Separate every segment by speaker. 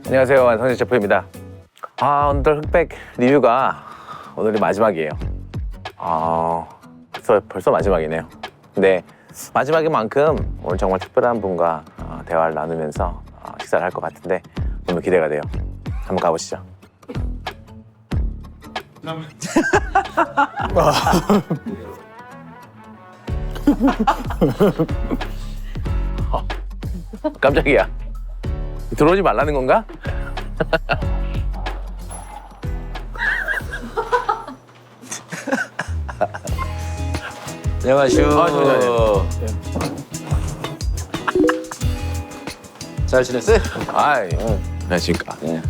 Speaker 1: 안녕하세요, 안성재 셰프입니다. 오늘 흑백 리뷰가 오늘이 마지막이에요. 벌써 마지막이네요. 근데 마지막인 만큼 오늘 정말 특별한 분과 대화를 나누면서 식사를 할 것 같은데 너무 기대가 돼요. 한번 가보시죠. 깜짝이야. 들어오지 말라는 건가?
Speaker 2: 안녕하시오.
Speaker 1: 잠시만요.
Speaker 2: 잘 지냈어요?
Speaker 1: 안녕하십니까.
Speaker 2: 네.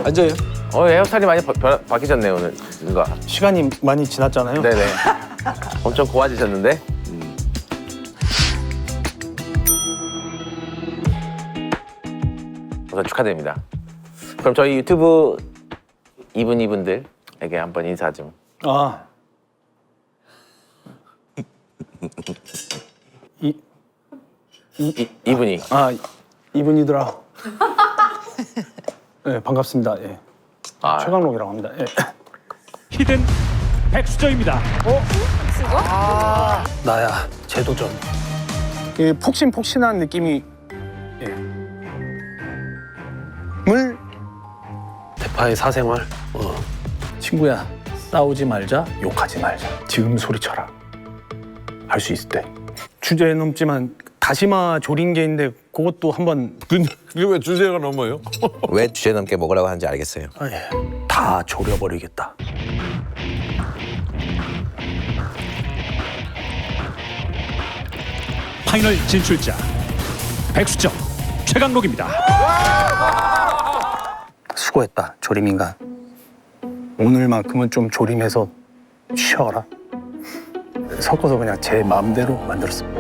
Speaker 2: 앉아요.
Speaker 1: 헤어스타일이 많이 바뀌셨네요, 오늘. 뭔가.
Speaker 3: 시간이 많이 지났잖아요.
Speaker 1: 네네. 엄청 고와지셨는데? 우선 축하드립니다. 그럼 저희 유튜브 이분들에게 한번 인사 좀. 이분이.
Speaker 3: 이분이더라. 네, 반갑습니다. 예. 최강록이라고 합니다. 예.
Speaker 4: 히든 백수저입니다.
Speaker 3: 나야 재도전. 이 폭신폭신한 느낌이 물 대파의 사생활. 친구야 싸우지 말자, 욕하지 말자. 지금 소리쳐라. 할 수 있을 때. 주제 넘지만 다시마 조림개인데 그것도 한번
Speaker 5: 이게 왜 주제가 넘어요?
Speaker 2: 왜 주제 넘게 먹으라고 하는지 알겠어요.
Speaker 3: 다 졸여버리겠다.
Speaker 4: 파이널 진출자 백수저 최강록입니다.
Speaker 3: 수고했다 조림인간. 오늘만큼은 좀 조림해서 쉬어라. 섞어서 그냥 제 마음대로 만들었습니다.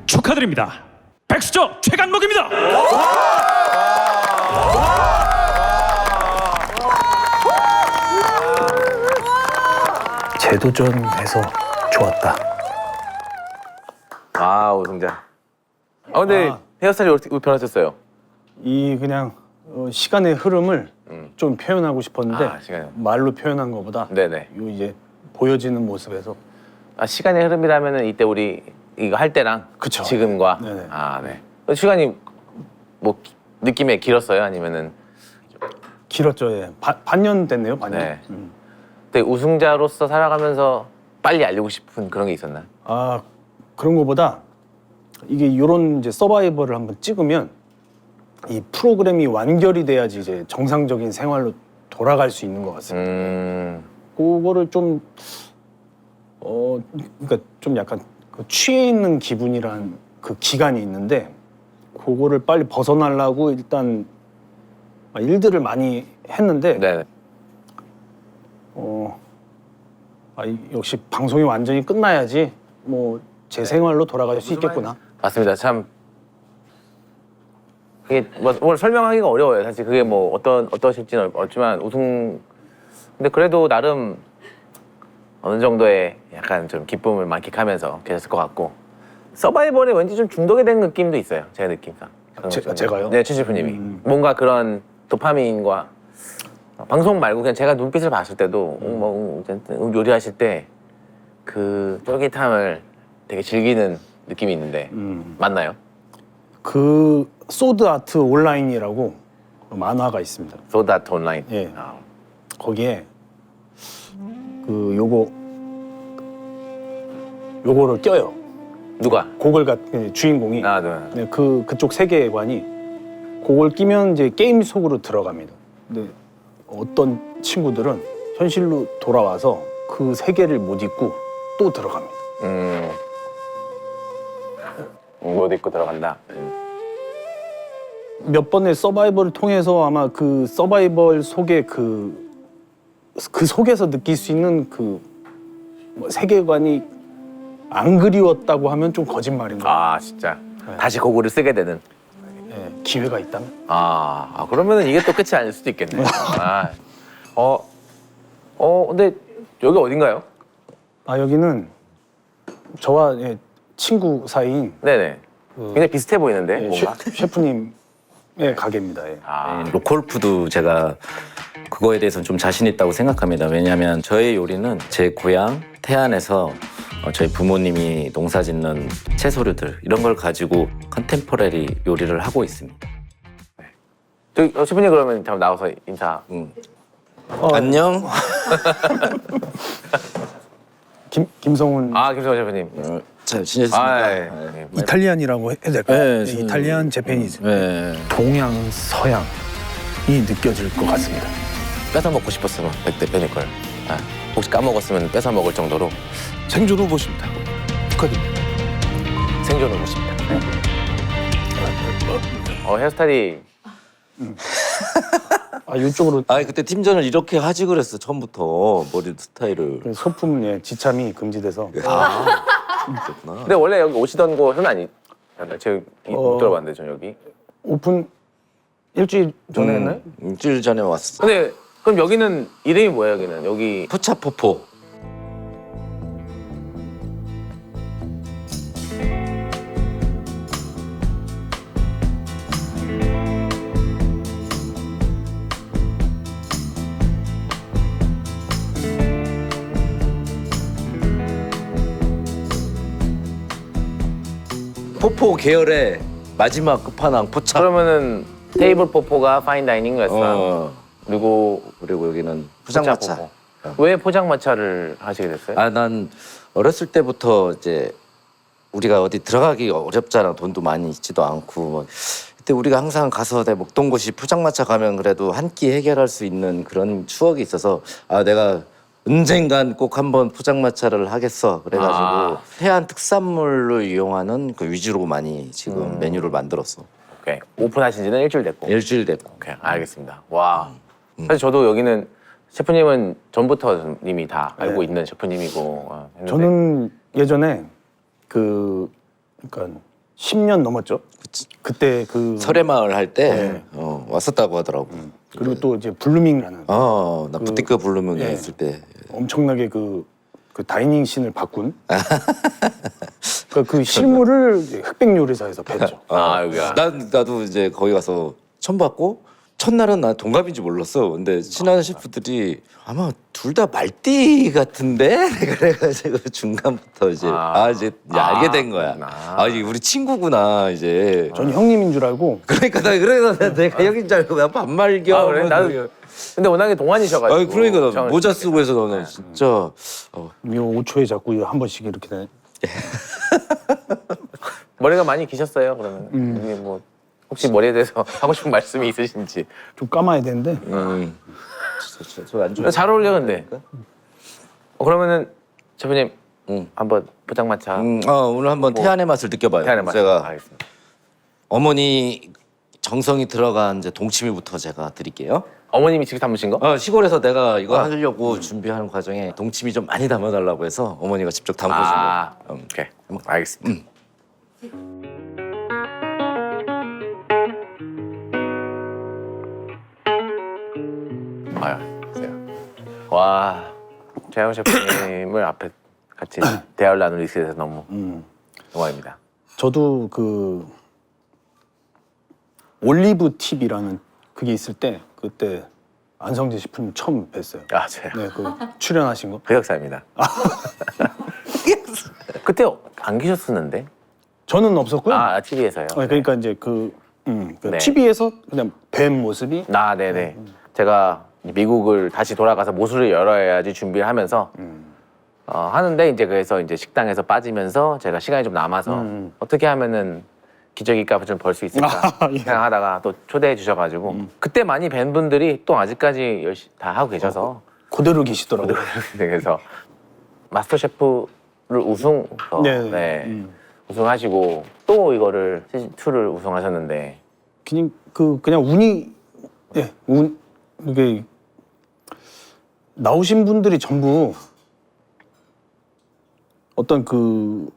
Speaker 4: 축하드립니다. 백수저 최강록입니다.
Speaker 3: 재도전해서 좋았다.
Speaker 1: 우승자. 근데 헤어스타일이 어떻게 변하셨어요?
Speaker 3: 이 그냥 시간의 흐름을 좀 표현하고 싶었는데
Speaker 1: 시간의
Speaker 3: 말로 표현한 것보다
Speaker 1: 네네.
Speaker 3: 요 이제 보여지는 모습에서
Speaker 1: 시간의 흐름이라면은 이때 우리 이거 할 때랑
Speaker 3: 그쵸.
Speaker 1: 지금과
Speaker 3: 네네.
Speaker 1: 네. 시간이 뭐 느낌에 길었어요? 아니면은
Speaker 3: 길었죠. 예. 반년 됐네요. 반년.
Speaker 1: 네. 그때 우승자로서 살아가면서 빨리 알리고 싶은 그런 게 있었나요?
Speaker 3: 그런 것보다 이게 요런 이제 서바이벌을 한번 찍으면 이 프로그램이 완결이 돼야지 이제 정상적인 생활로 돌아갈 수 있는 것 같습니다. 그거를 좀 그러니까 좀 약간 그 취해 있는 기분이란 그 기간이 있는데 그거를 빨리 벗어나려고 일단 일들을 많이 했는데
Speaker 1: 네.
Speaker 3: 역시 방송이 완전히 끝나야지 뭐 제 생활로 돌아갈 수 있겠구나.
Speaker 1: 맞습니다. 참 이게 뭐 설명하기가 어려워요. 사실 그게 뭐 어떠실지는 없지만 근데 그래도 나름 어느 정도의 약간 좀 기쁨을 만끽하면서 계셨을 것 같고 서바이벌에 왠지 좀 중독이 된 느낌도 있어요. 제 느낌상.
Speaker 3: 제가요?
Speaker 1: 네, 최 셰프님이 뭔가 그런 도파민과 방송 말고 그냥 제가 눈빛을 봤을 때도 뭐 요리하실 때 그 쫄깃함을 되게 즐기는 느낌이 있는데 맞나요?
Speaker 3: 그 소드 아트 온라인이라고 만화가 있습니다.
Speaker 1: 소다트 온라인.
Speaker 3: 예. 거기에 그 요거를 껴요.
Speaker 1: 누가?
Speaker 3: 그걸 같은 주인공이.
Speaker 1: 네.
Speaker 3: 네, 그쪽 세계관이 그걸 끼면 이제 게임 속으로 들어갑니다. 근데 어떤 친구들은 현실로 돌아와서 그 세계를 못 잊고 또 들어갑니다.
Speaker 1: 못 입고 들어간다.
Speaker 3: 몇 번의 서바이벌을 통해서 아마 그 서바이벌 속에 그 속에서 느낄 수 있는 그 뭐 세계관이 안 그리웠다고 하면 좀 거짓말인 거예요.
Speaker 1: 진짜. 다시 고글을 쓰게 되는.
Speaker 3: 예, 기회가 있다면.
Speaker 1: 그러면은 이게 또 끝이 아닐 수도 있겠네. 근데 여기 어딘가요?
Speaker 3: 여기는 저와 친구 사이인
Speaker 1: 네네. 굉장히 비슷해 보이는데
Speaker 3: 예,
Speaker 1: 뭔가.
Speaker 3: 셰프님의 가게입니다. 예.
Speaker 1: 아,
Speaker 6: 네, 로컬 푸드 제가 그거에 대해서는 좀 자신 있다고 생각합니다. 왜냐하면 저의 요리는 제 고향 태안에서 저희 부모님이 농사짓는 채소류들 이런 걸 가지고 컨템포러리 요리를 하고 있습니다.
Speaker 1: 저기 셰프님 그러면 잠깐 나와서 인사.
Speaker 6: 안녕.
Speaker 3: 김성훈
Speaker 1: 김성원 셰프님.
Speaker 6: 잘 지내셨습니까?
Speaker 1: 예.
Speaker 3: 이탈리안이라고 해야 될까요?
Speaker 6: 네,
Speaker 3: 네, 이탈리안 제페니즈.
Speaker 6: 네.
Speaker 3: 동양 서양이 느껴질 것 같습니다.
Speaker 1: 뺏어 먹고 싶었으면 대표님 걸. 아, 혹시 까먹었으면 뺏어 먹을 정도로
Speaker 5: 생존 후보십니다.
Speaker 3: 축하드립니다.
Speaker 1: 생존 하고 싶다. 헤어스타일이
Speaker 3: 이쪽으로
Speaker 6: 그때 팀전을 이렇게 하지 그랬어 처음부터 머리 스타일을.
Speaker 3: 그 소품 지참이 금지돼서
Speaker 1: 근데 원래 여기 오시던 곳은 아니. 제가 못 들어봤는데 전 여기.
Speaker 3: 오픈 일주일 전에 했나요?
Speaker 6: 일주일 전에 왔어.
Speaker 1: 근데 그럼 여기는 이름이 뭐예요? 여기는 여기
Speaker 6: 포차포포. 포포 계열의 마지막 끝판왕 포차.
Speaker 1: 그러면은 테이블 포포가 파인 다이닝 레스토랑 그리고
Speaker 6: 그리고 여기는 포장마차.
Speaker 1: 포포. 왜 포장마차를 하시게 됐어요?
Speaker 6: 난 어렸을 때부터 이제 우리가 어디 들어가기 어렵잖아. 돈도 많이 있지도 않고. 뭐. 그때 우리가 항상 가서 먹던 곳이 포장마차 가면 그래도 한 끼 해결할 수 있는 그런 추억이 있어서 내가 언젠간 꼭 한번 포장마차를 하겠어. 그래가지고 해안 특산물을 이용하는 그 위주로 많이 지금 메뉴를 만들었어.
Speaker 1: 오케이. 오픈하신 지는 일주일 됐고.
Speaker 6: 일주일 됐고.
Speaker 1: 오케이. 알겠습니다. 와. 사실 저도 여기는 셰프님은 전부터 이미 다 알고 있는 셰프님이고 했는데.
Speaker 3: 저는 예전에 그러니까 10년 넘었죠. 그때 그
Speaker 6: 설해마을 할 때
Speaker 3: 네.
Speaker 6: 왔었다고 하더라고.
Speaker 3: 그리고 또 이제 블루밍이라는
Speaker 6: 나 부티크 블루밍에
Speaker 3: 예.
Speaker 6: 있을 때.
Speaker 3: 엄청나게 그 다이닝 씬을 바꾼 그러니까 그 실물을 이제 흑백 요리사에서 뵀죠.
Speaker 1: 여기가.
Speaker 6: 나도 이제 거기 가서 처음 봤고 첫날은 나 동갑인지 몰랐어. 근데 친한 셰프들이 아마 둘 다 말띠 같은데 그래가지고 중간부터 이제 이제 알게 된 거야. 이게 우리 친구구나 이제.
Speaker 3: 전 형님인 줄 알고
Speaker 6: 그러니까 내가 형인 줄 알고 나 반말겨.
Speaker 1: 그래? 나도. 근데 워낙에 동안이셔가지고.
Speaker 6: 그러니까 나
Speaker 1: 저는
Speaker 6: 모자 쓰고 해서 너는 진짜.
Speaker 3: 요 5초에 자꾸 한 번씩 이렇게 되네.
Speaker 1: 머리가 많이 기셨어요. 그러면 이게 뭐 혹시 머리에 대해서 하고 싶은 말씀이 있으신지.
Speaker 3: 좀 감아야 되는데
Speaker 6: 저안 좋아.
Speaker 1: 잘 어울려 근데. 그러면은 셰프님 한번 포장마차.
Speaker 6: 오늘 한번 태안의 맛을 느껴봐요.
Speaker 1: 태안의 맛.
Speaker 6: 제가
Speaker 1: 알겠습니다.
Speaker 6: 어머니 정성이 들어간 이제 동치미부터 제가 드릴게요.
Speaker 1: 어머님이 직접 담으신 거?
Speaker 6: 시골에서 내가 이거 하려고 준비하는 과정에 동치미 좀 많이 담아달라고 해서 어머니가 직접 담궈준 거.
Speaker 1: 오케이. 알겠습니다. 보세요. 와, 최영 셰프님을 앞에 같이 대화를 나눌 수 있어서 너무 영광입니다.
Speaker 3: 저도 그 올리브 팁이라는 그게 있을 때 그때 안성재 셰프님 처음 뵀어요.
Speaker 1: 제가
Speaker 3: 네, 그 출연하신 거.
Speaker 1: 흑역사입니다. 그때 안 계셨었는데?
Speaker 3: 저는 없었고요.
Speaker 1: TV에서요.
Speaker 3: 그러니까 이제 그
Speaker 1: 네.
Speaker 3: TV에서 그냥 뵌 모습이
Speaker 1: 네네. 제가 미국을 다시 돌아가서 모술을 열어야지 준비를 하면서 하는데 이제 그래서 이제 식당에서 빠지면서 제가 시간이 좀 남아서 어떻게 하면은 기저귀 값을 좀 벌 수 있을까
Speaker 3: 예.
Speaker 1: 생각하다가 또 초대해 주셔가지고 그때 많이 뵌 분들이 또 아직까지 열심히 다 하고 계셔서
Speaker 3: 그대로 계시더라고요.
Speaker 1: 그래서 마스터 셰프를
Speaker 3: 네.
Speaker 1: 우승하시고 또 이거를 시즌 2를 우승하셨는데
Speaker 3: 그냥 운이 이게 나오신 분들이 전부 어떤 그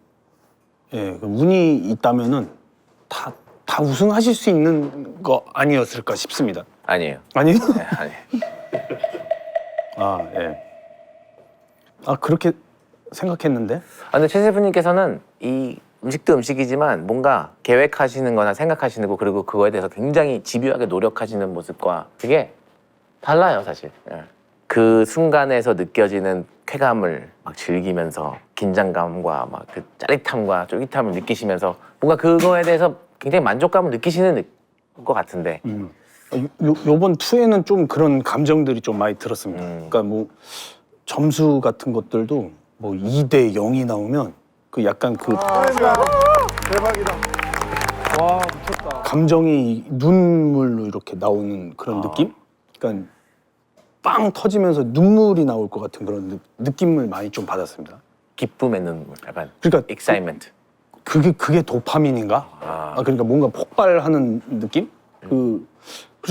Speaker 3: 운이 있다면은 다 우승하실 수 있는 거 아니었을까 싶습니다.
Speaker 1: 아니에요.
Speaker 3: 아니요?
Speaker 1: 네, 아니에요.
Speaker 3: 그렇게 생각했는데.
Speaker 1: 근데 최 셰프님께서는 이 음식도 음식이지만 뭔가 계획하시는 거나 생각하시는 거 그리고 그거에 대해서 굉장히 집요하게 노력하시는 모습과 그게 달라요 사실. 예. 그 순간에서 느껴지는 쾌감을 막 즐기면서 긴장감과 막 그 짜릿함과 쫄깃함을 느끼시면서 뭔가 그거에 대해서 굉장히 만족감을 느끼시는 것 같은데
Speaker 3: 요번 2에는 좀 그런 감정들이 좀 많이 들었습니다. 그러니까 뭐 점수 같은 것들도 뭐 2대 0이 나오면 그 약간 그
Speaker 7: 대박이다. 와 미쳤다.
Speaker 3: 감정이 눈물로 이렇게 나오는 그런 느낌? 그러니까 빵 터지면서 눈물이 나올 것 같은 그런 느낌을 많이 좀 받았습니다.
Speaker 1: 기쁨의 눈물, 약간
Speaker 3: 그러니까
Speaker 1: 익사이먼트.
Speaker 3: 그게 도파민인가? 그러니까 뭔가 폭발하는 느낌? 그리고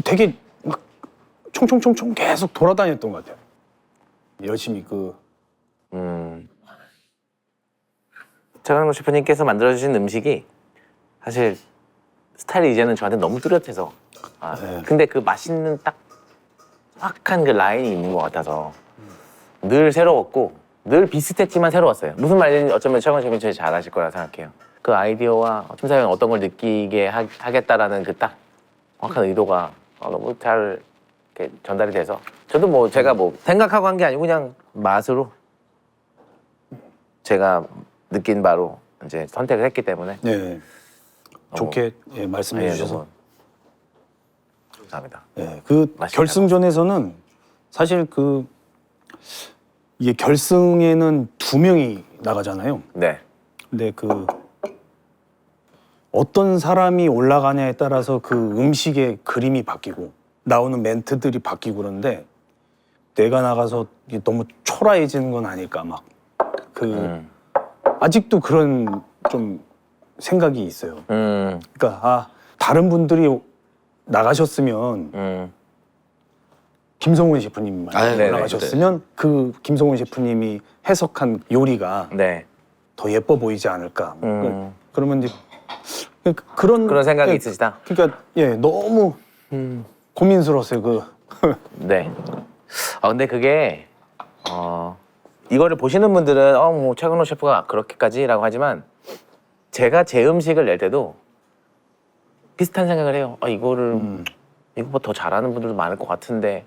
Speaker 3: 되게 막 총총총총 계속 돌아다녔던 것 같아요. 열심히
Speaker 1: 최강록 셰프님께서 만들어주신 음식이 사실 스타일이 이제는 저한테 너무 뚜렷해서
Speaker 3: 네.
Speaker 1: 근데 그 맛있는 딱 확한 그 라인이 있는 것 같아서 늘 새로웠고 늘 비슷했지만 새로웠어요. 무슨 말인지 어쩌면 최강록 셰프님 제일 잘 아실 거라 생각해요. 그 아이디어와 심사위원 어떤 걸 느끼게 하겠다라는 그 딱 정확한 의도가 너무 잘 이렇게 전달이 돼서 저도 뭐 제가 뭐 생각하고 한 게 아니고 그냥 맛으로 제가 느낀 바로 이제 선택을 했기 때문에
Speaker 3: 네. 좋게 말씀해
Speaker 1: 예,
Speaker 3: 주셔서
Speaker 1: 너무 감사합니다.
Speaker 3: 그
Speaker 1: 맛있다.
Speaker 3: 결승전에서는 사실 이게 결승에는 2명이 나가잖아요.
Speaker 1: 네.
Speaker 3: 근데 어떤 사람이 올라가냐에 따라서 그 음식의 그림이 바뀌고 나오는 멘트들이 바뀌고 그러는데 내가 나가서 이게 너무 초라해지는 건 아닐까 막 아직도 그런 좀 생각이 있어요. 그러니까 다른 분들이 나가셨으면 김성훈 셰프님만
Speaker 6: 네네,
Speaker 3: 올라가셨으면 그 김성훈 셰프님이 해석한 요리가
Speaker 1: 네.
Speaker 3: 더 예뻐 보이지 않을까. 그러면 이제 그런
Speaker 1: 생각이 있으시다.
Speaker 3: 그러니까 너무 고민스러웠어요.
Speaker 1: 네. 근데 그게 이거를 보시는 분들은 뭐 최강록 셰프가 그렇게까지라고 하지만 제가 제 음식을 낼 때도 비슷한 생각을 해요. 이거를 이거보다 더 잘하는 분들도 많을 것 같은데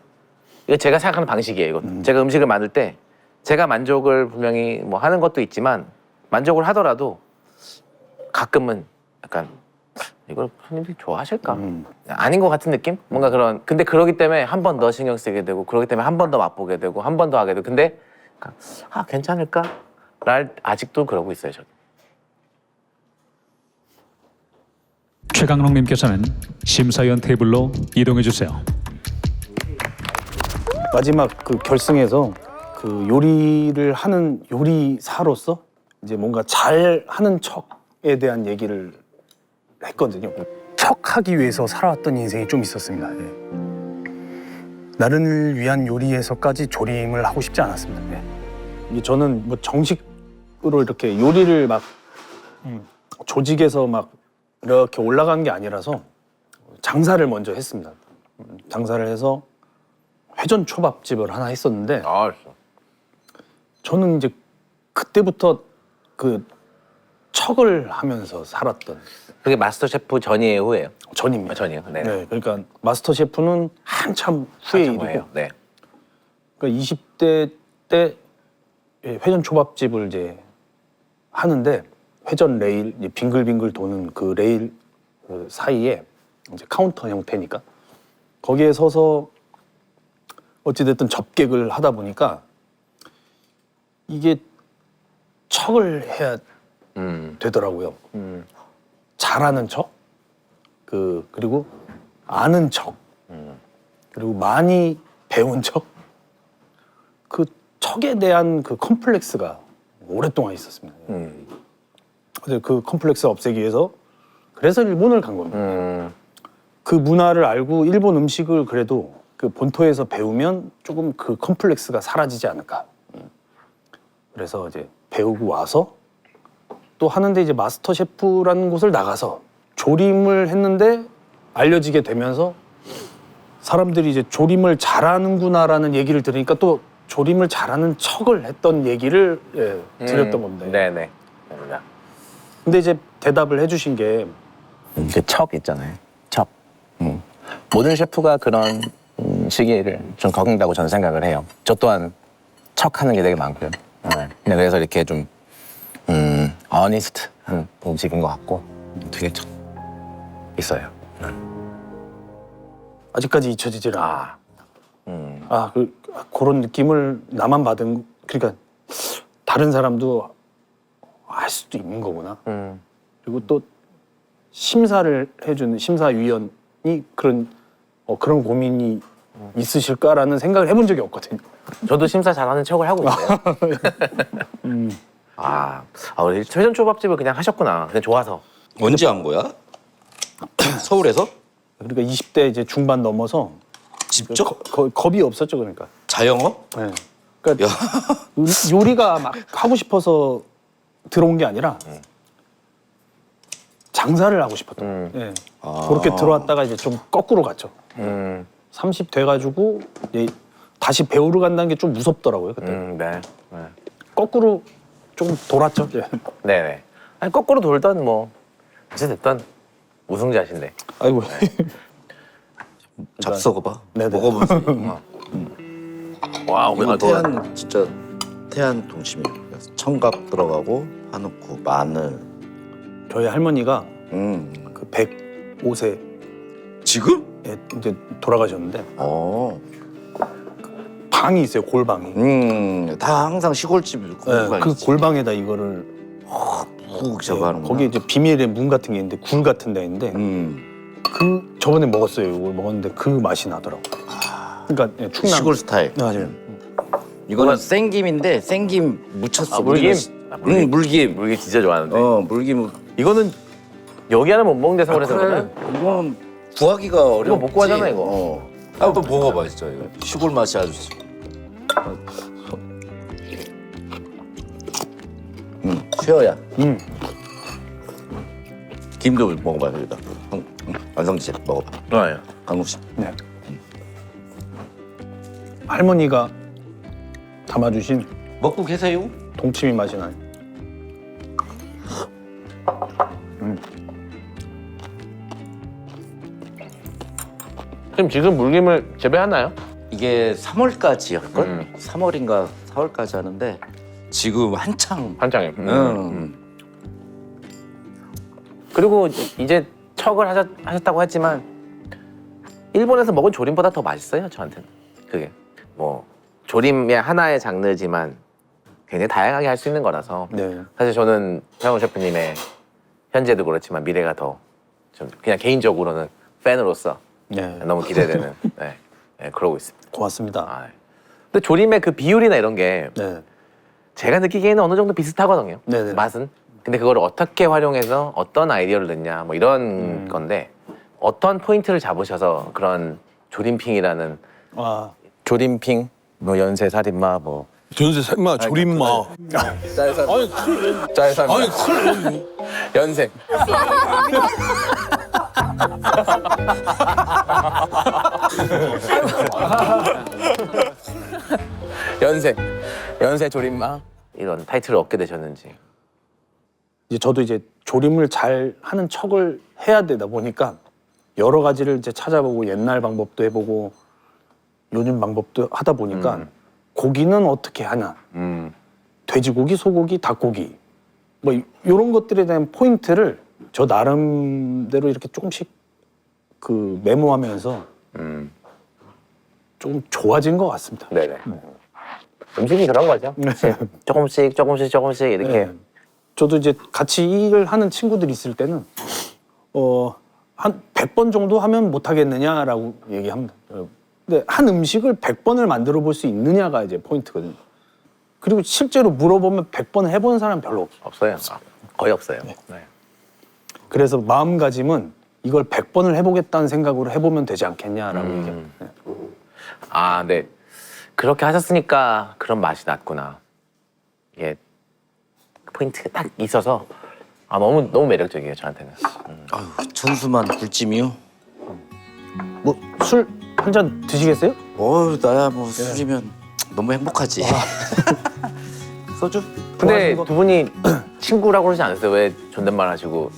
Speaker 1: 이거 제가 생각하는 방식이에요. 이거 제가 음식을 만들 때 제가 만족을 분명히 뭐 하는 것도 있지만 만족을 하더라도 가끔은 약간 이걸 손님들이 좋아하실까? 아닌 것 같은 느낌? 뭔가 그런 근데 그러기 때문에 한 번 더 신경 쓰게 되고 그러기 때문에 한 번 더 맛보게 되고 한 번 더 하게 되고 근데 괜찮을까? 아직도 그러고 있어요. 저도.
Speaker 4: 최강록님께서는 심사위원 테이블로 이동해 주세요.
Speaker 3: 마지막 그 결승에서 그 요리를 하는 요리사로서 이제 뭔가 잘 하는 척에 대한 얘기를 했거든요. 척하기 위해서 살아왔던 인생이 좀 있었습니다. 나를 위한 요리에서까지 조림을 하고 싶지 않았습니다. 저는 뭐 정식으로 이렇게 요리를 막 조직에서 막 이렇게 올라간 게 아니라서 장사를 먼저 했습니다. 장사를 해서 회전 초밥집을 하나 했었는데 저는 이제 그때부터 그 척을 하면서 살았던
Speaker 1: 그게 마스터 셰프 전이에요, 후예요?
Speaker 3: 전입니다.
Speaker 1: 전이요. 네.
Speaker 3: 네, 그러니까 마스터 셰프는 한참 후에
Speaker 1: 한참
Speaker 3: 일이고
Speaker 1: 후예요. 네.
Speaker 3: 그러니까 20대 때 회전 초밥집을 이제 하는데 회전 레일 이제 빙글빙글 도는 그 레일 그 사이에 이제 카운터 형태니까 거기에 서서 어찌됐든 접객을 하다 보니까 이게 척을 해야 되더라고요. 잘하는 척, 그리고 아는 척, 그리고 많이 배운 척, 그 척에 대한 그 컴플렉스가 오랫동안 있었습니다. 그래서 그 컴플렉스 없애기 위해서 그래서 일본을 간 겁니다. 그 문화를 알고 일본 음식을 그래도 그 본토에서 배우면 조금 그 컴플렉스가 사라지지 않을까. 그래서 이제 배우고 와서 또 하는데 이제 마스터 셰프라는 곳을 나가서 조림을 했는데 알려지게 되면서 사람들이 이제 조림을 잘하는구나라는 얘기를 들으니까 또 조림을 잘하는 척을 했던 얘기를 드렸던 겁니다.
Speaker 1: 네네.
Speaker 3: 근데 이제 대답을 해주신 게
Speaker 2: 그 척 있잖아요. 척. 모든 셰프가 그런 시기를 좀 겪는다고 저는 생각을 해요. 저 또한 척하는 게 되게 많고요. 네. 근데 그래서 이렇게 좀 어니스트한 음식인 것 같고 되게 척 있어요.
Speaker 3: 아직까지 잊혀지질 않아. 그런 느낌을 나만 받은, 그러니까 다른 사람도 할 수도 있는 거구나. 그리고 또 심사를 해주는 심사위원이 그런 고민이 있으실까라는 생각을 해본 적이 없거든요.
Speaker 1: 저도 심사 잘하는 척을 하고 있어요. 우리 회전 초밥집을 그냥 하셨구나. 그냥 좋아서.
Speaker 6: 언제 한 거야? 서울에서?
Speaker 3: 그러니까 20대 이제 중반 넘어서
Speaker 6: 직접?
Speaker 3: 겁이 없었죠, 그러니까.
Speaker 6: 자영업?
Speaker 3: 네. 그러니까 요리가 막 하고 싶어서 들어온 게 아니라 장사를 하고 싶었던. 예. 그렇게 들어왔다가 이제 좀 거꾸로 갔죠. 30 돼가지고 이제 다시 배우러 간다는 게 좀 무섭더라고요, 그때.
Speaker 1: 네.
Speaker 3: 거꾸로 좀 돌았죠. 예.
Speaker 1: 네네. 아니, 거꾸로 돌던 뭐 어찌됐든 우승자신데.
Speaker 3: 아이고.
Speaker 6: 잡숴봐.
Speaker 3: 네네.
Speaker 6: 먹어보세요.
Speaker 1: 와,
Speaker 6: 이거 태안 진짜 태안 동치미예요. 청각 들어가고 한우쿠, 마늘.
Speaker 3: 저희 할머니가
Speaker 6: 음.
Speaker 3: 그 105세에
Speaker 6: 지금?
Speaker 3: 이제 돌아가셨는데 방이 있어요, 골방이.
Speaker 6: 다 항상 시골집
Speaker 3: 네,
Speaker 6: 고기가
Speaker 3: 그
Speaker 6: 있지.
Speaker 3: 골방에다 이거를
Speaker 6: 훅 저거 하는
Speaker 3: 거기 이제 비밀의 문 같은 게 있는데 굴 같은 데 있는데 그 저번에 먹었어요. 이걸 먹었는데 그 맛이 나더라고. 그러니까 예, 충남
Speaker 6: 시골 스타일.
Speaker 3: 네, 맞아요.
Speaker 6: 이거는 생김인데 생김 묻혔어.
Speaker 1: 물김?
Speaker 6: 우리는 물김.
Speaker 1: 물김 진짜 좋아하는데.
Speaker 6: 물김.
Speaker 1: 이거는 여기 하나 못 먹는데 서울에서 그러면?
Speaker 6: 이건 구하기가 어려워.
Speaker 1: 이거 못 구하잖아, 이거.
Speaker 6: 한번 먹어봐 진짜 이거. 시골 맛이 아주. 쉐어야. 김도 먹어봐 여기다. 완성지 씨 먹어봐.
Speaker 1: 네.
Speaker 6: 강국 씨.
Speaker 3: 네. 할머니가 담아주신
Speaker 6: 먹고 계세요?
Speaker 3: 동치미 맛이 나요.
Speaker 1: 지금 물김을 재배하나요?
Speaker 6: 이게 3월까지 할걸? 3월인가 4월까지 하는데 지금 한창.
Speaker 1: 한창에.
Speaker 6: 응.
Speaker 1: 그리고 이제 척을 하셨다고 했지만 일본에서 먹은 조림보다 더 맛있어요, 저한테는. 그게 뭐 조림의 하나의 장르지만 굉장히 다양하게 할 수 있는 거라서
Speaker 3: 네.
Speaker 1: 사실 저는 최영훈 셰프님의 현재도 그렇지만 미래가 더 좀 그냥 개인적으로는 팬으로서
Speaker 3: 네.
Speaker 1: 너무 기대되는 네, 그러고 있습니다.
Speaker 3: 고맙습니다.
Speaker 1: 근데 조림의 그 비율이나 이런 게
Speaker 3: 네.
Speaker 1: 제가 느끼기에는 어느 정도 비슷하거든요.
Speaker 3: 네네.
Speaker 1: 맛은. 근데 그걸 어떻게 활용해서 어떤 아이디어를 넣냐 뭐 이런 건데 어떤 포인트를 잡으셔서 그런 조림핑이라는
Speaker 2: 조림핑, 뭐 연세 살인마, 뭐
Speaker 5: 전세 살마 조림마.
Speaker 2: 짤살마, 연세. 연세 조림마.
Speaker 1: 이런 타이틀을 얻게 되셨는지.
Speaker 3: 이제 저도 이제 조림을 잘 하는 척을 해야 되다 보니까 여러 가지를 이제 찾아보고 옛날 방법도 해보고 요즘 방법도 하다 보니까 고기는 어떻게 하나, 돼지고기, 소고기, 닭고기 뭐 이런 것들에 대한 포인트를 저 나름대로 이렇게 조금씩 그 메모하면서 좀 좋아진 것 같습니다.
Speaker 1: 네네. 음식이 그런 거죠. 조금씩 이렇게.
Speaker 3: 네. 저도 이제 같이 일을 하는 친구들이 있을 때는 한 100번 정도 하면 못 하겠느냐라고 얘기합니다. 근데 한 음식을 100번을 만들어 볼 수 있느냐가 이제 포인트거든요. 그리고 실제로 물어보면 100번 해본 사람 별로 없어요.
Speaker 1: 없어요. 거의 없어요. 네.
Speaker 3: 그래서 마음가짐은 이걸 100번을 해보겠다는 생각으로 해보면 되지 않겠냐라고 얘기합니다. 네.
Speaker 1: 네. 그렇게 하셨으니까 그런 맛이 났구나. 이게 포인트가 딱 있어서 너무 매력적이에요, 저한테는.
Speaker 6: 아유, 천수만 굴찜이요?
Speaker 3: 뭐 술 한 잔 드시겠어요?
Speaker 6: 나야 뭐 술이면 너무 행복하지. 소주?
Speaker 1: 근데
Speaker 3: 좋아하시는 거?
Speaker 1: 두 분이 친구라고 그러지 않았어요? 왜 존댓말 하시고?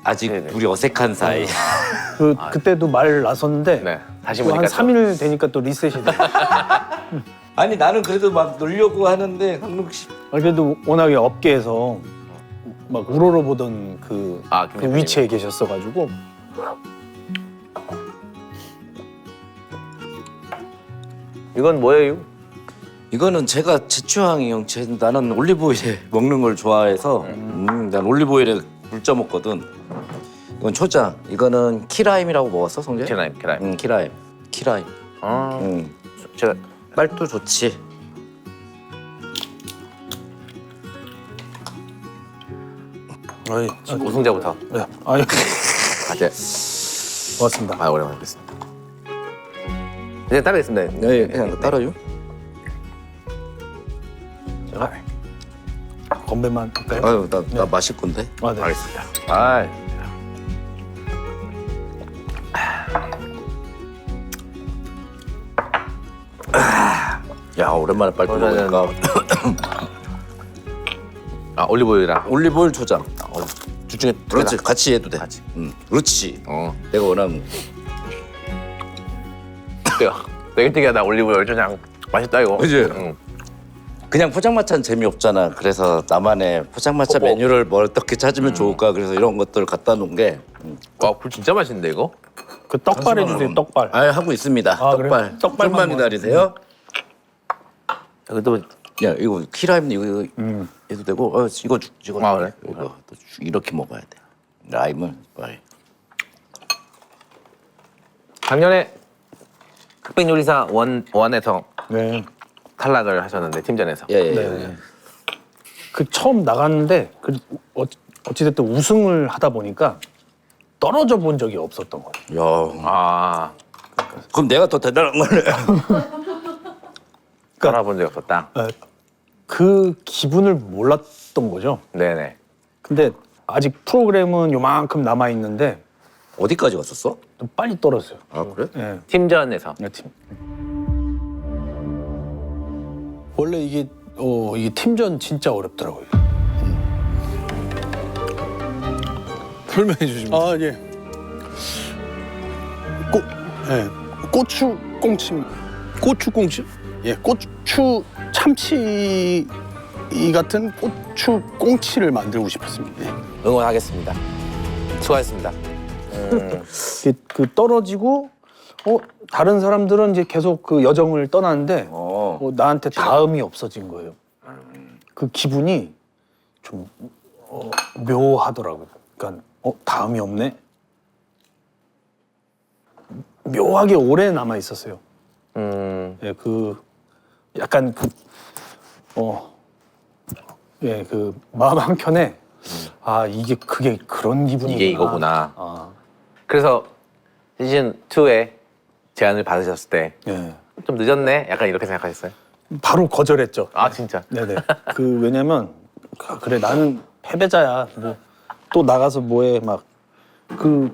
Speaker 6: 아직
Speaker 1: 네네.
Speaker 6: 우리 어색한 사이.
Speaker 3: 그때도 말 나섰는데
Speaker 1: 네. 다시
Speaker 3: 또
Speaker 1: 보니까
Speaker 3: 한 3일 되니까 또 리셋이 돼.
Speaker 6: 아니 나는 그래도 막 놀려고 하는데 강록 씨.
Speaker 3: 그래도 워낙에 업계에서 막 우러러보던 그,
Speaker 1: 아,
Speaker 3: 그
Speaker 1: 김
Speaker 3: 위치에 계셨어가지고
Speaker 1: 이건 뭐예요?
Speaker 6: 이거는 제가 제 취향이요. 나는 올리브오일에 먹는 걸 좋아해서 난 올리브오일에 물 쪄 먹거든. 이건 초장. 이거는 키라임이라고 먹었어, 성재?
Speaker 1: 계란, 계란.
Speaker 6: 응, 키라임. 키라임.
Speaker 1: 아,
Speaker 6: 응.
Speaker 1: 제가
Speaker 6: 빨도 좋지.
Speaker 3: 아이,
Speaker 1: 우승자부터.
Speaker 3: 네. 아이,
Speaker 1: 네.
Speaker 3: 고맙습니다.
Speaker 1: 아, 오랜만에 뵙겠습니다. 이제 따르겠습니다.
Speaker 6: 네, 그냥 따라요.
Speaker 3: 제가 건배만 할까요?
Speaker 6: 아유, 나 마실 건데.
Speaker 3: 아, 네.
Speaker 1: 알겠습니다. 아,
Speaker 6: 야, 오랜만에 빨도
Speaker 1: 저는-
Speaker 6: 먹으니까.
Speaker 1: 올리브오일이랑.
Speaker 6: 올리브오일 초장.
Speaker 1: 둘 중에 두
Speaker 6: 그렇지,
Speaker 1: 개다.
Speaker 6: 같이 해도 돼.
Speaker 1: 같이.
Speaker 6: 그렇지.
Speaker 1: 어.
Speaker 6: 내가 원하는.
Speaker 1: 내가 1등이야. 나 올리브오일 초장. 맛있다 이거.
Speaker 6: 그지?
Speaker 1: 응.
Speaker 6: 그냥 포장마차는 재미없잖아. 그래서 나만의 포장마차 메뉴를 뭘 어떻게 찾으면 좋을까. 그래서 이런 것들 갖다 놓은 게.
Speaker 1: 와, 굴 진짜 맛있는데 이거?
Speaker 3: 그 떡발 해주세요. 떡발.
Speaker 6: 아, 하고 있습니다.
Speaker 3: 아, 그래요?
Speaker 6: 떡발.
Speaker 3: 떡발만
Speaker 6: 좀만 기다리세요.
Speaker 1: 그래도
Speaker 6: 야, 이거 키라임 이거 해도 되고. 이거 이거
Speaker 1: 아, 그래?
Speaker 6: 이거 또 이렇게 먹어야 돼. 라임을 빨리.
Speaker 1: 작년에 흑백 요리사 원에서
Speaker 3: 네.
Speaker 1: 탈락을 하셨는데 팀전에서.
Speaker 6: 예, 예.
Speaker 3: 네. 그 처음 나갔는데 어찌됐든 우승을 하다 보니까 떨어져 본 적이 없었던 거예요.
Speaker 6: 야,
Speaker 1: 아,
Speaker 6: 그럼 내가 더 대단한 거네.
Speaker 1: 따라본 적이 없었다.
Speaker 3: 그 기분을 몰랐던 거죠.
Speaker 1: 네네.
Speaker 3: 근데 아직 프로그램은 요만큼 남아 있는데
Speaker 6: 어디까지 갔었어?
Speaker 3: 좀 빨리 떨어져요.
Speaker 6: 아, 그래?
Speaker 3: 예.
Speaker 1: 팀전에서.
Speaker 3: 네, 팀. 원래 이게 팀전 진짜 어렵더라고요.
Speaker 5: 설명해 주시면.
Speaker 7: 아 예. 고추 꽁치입니다. 고추 꽁치? 예, 고추 참치 같은 고추 꽁치를 만들고 싶었습니다. 예.
Speaker 1: 응원하겠습니다. 수고하셨습니다.
Speaker 3: 그 떨어지고 다른 사람들은 이제 계속 그 여정을 떠나는데 나한테 다음이 없어진 거예요. 그 기분이 좀 묘하더라고요. 그러니까 다음이 없네. 묘하게 오래 남아 있었어요. 예, 그 약간 그 마음 한 켠에 그게 그런 기분이구나.
Speaker 1: 이게 이거구나.
Speaker 3: 아,
Speaker 1: 그래서 시즌 2에 제안을 받으셨을 때 좀
Speaker 3: 예.
Speaker 1: 늦었네. 약간 이렇게 생각하셨어요?
Speaker 3: 바로 거절했죠.
Speaker 1: 아 진짜.
Speaker 3: 네네. 왜냐면 그래 나는 패배자야. 뭐 또 나가서 뭐해 막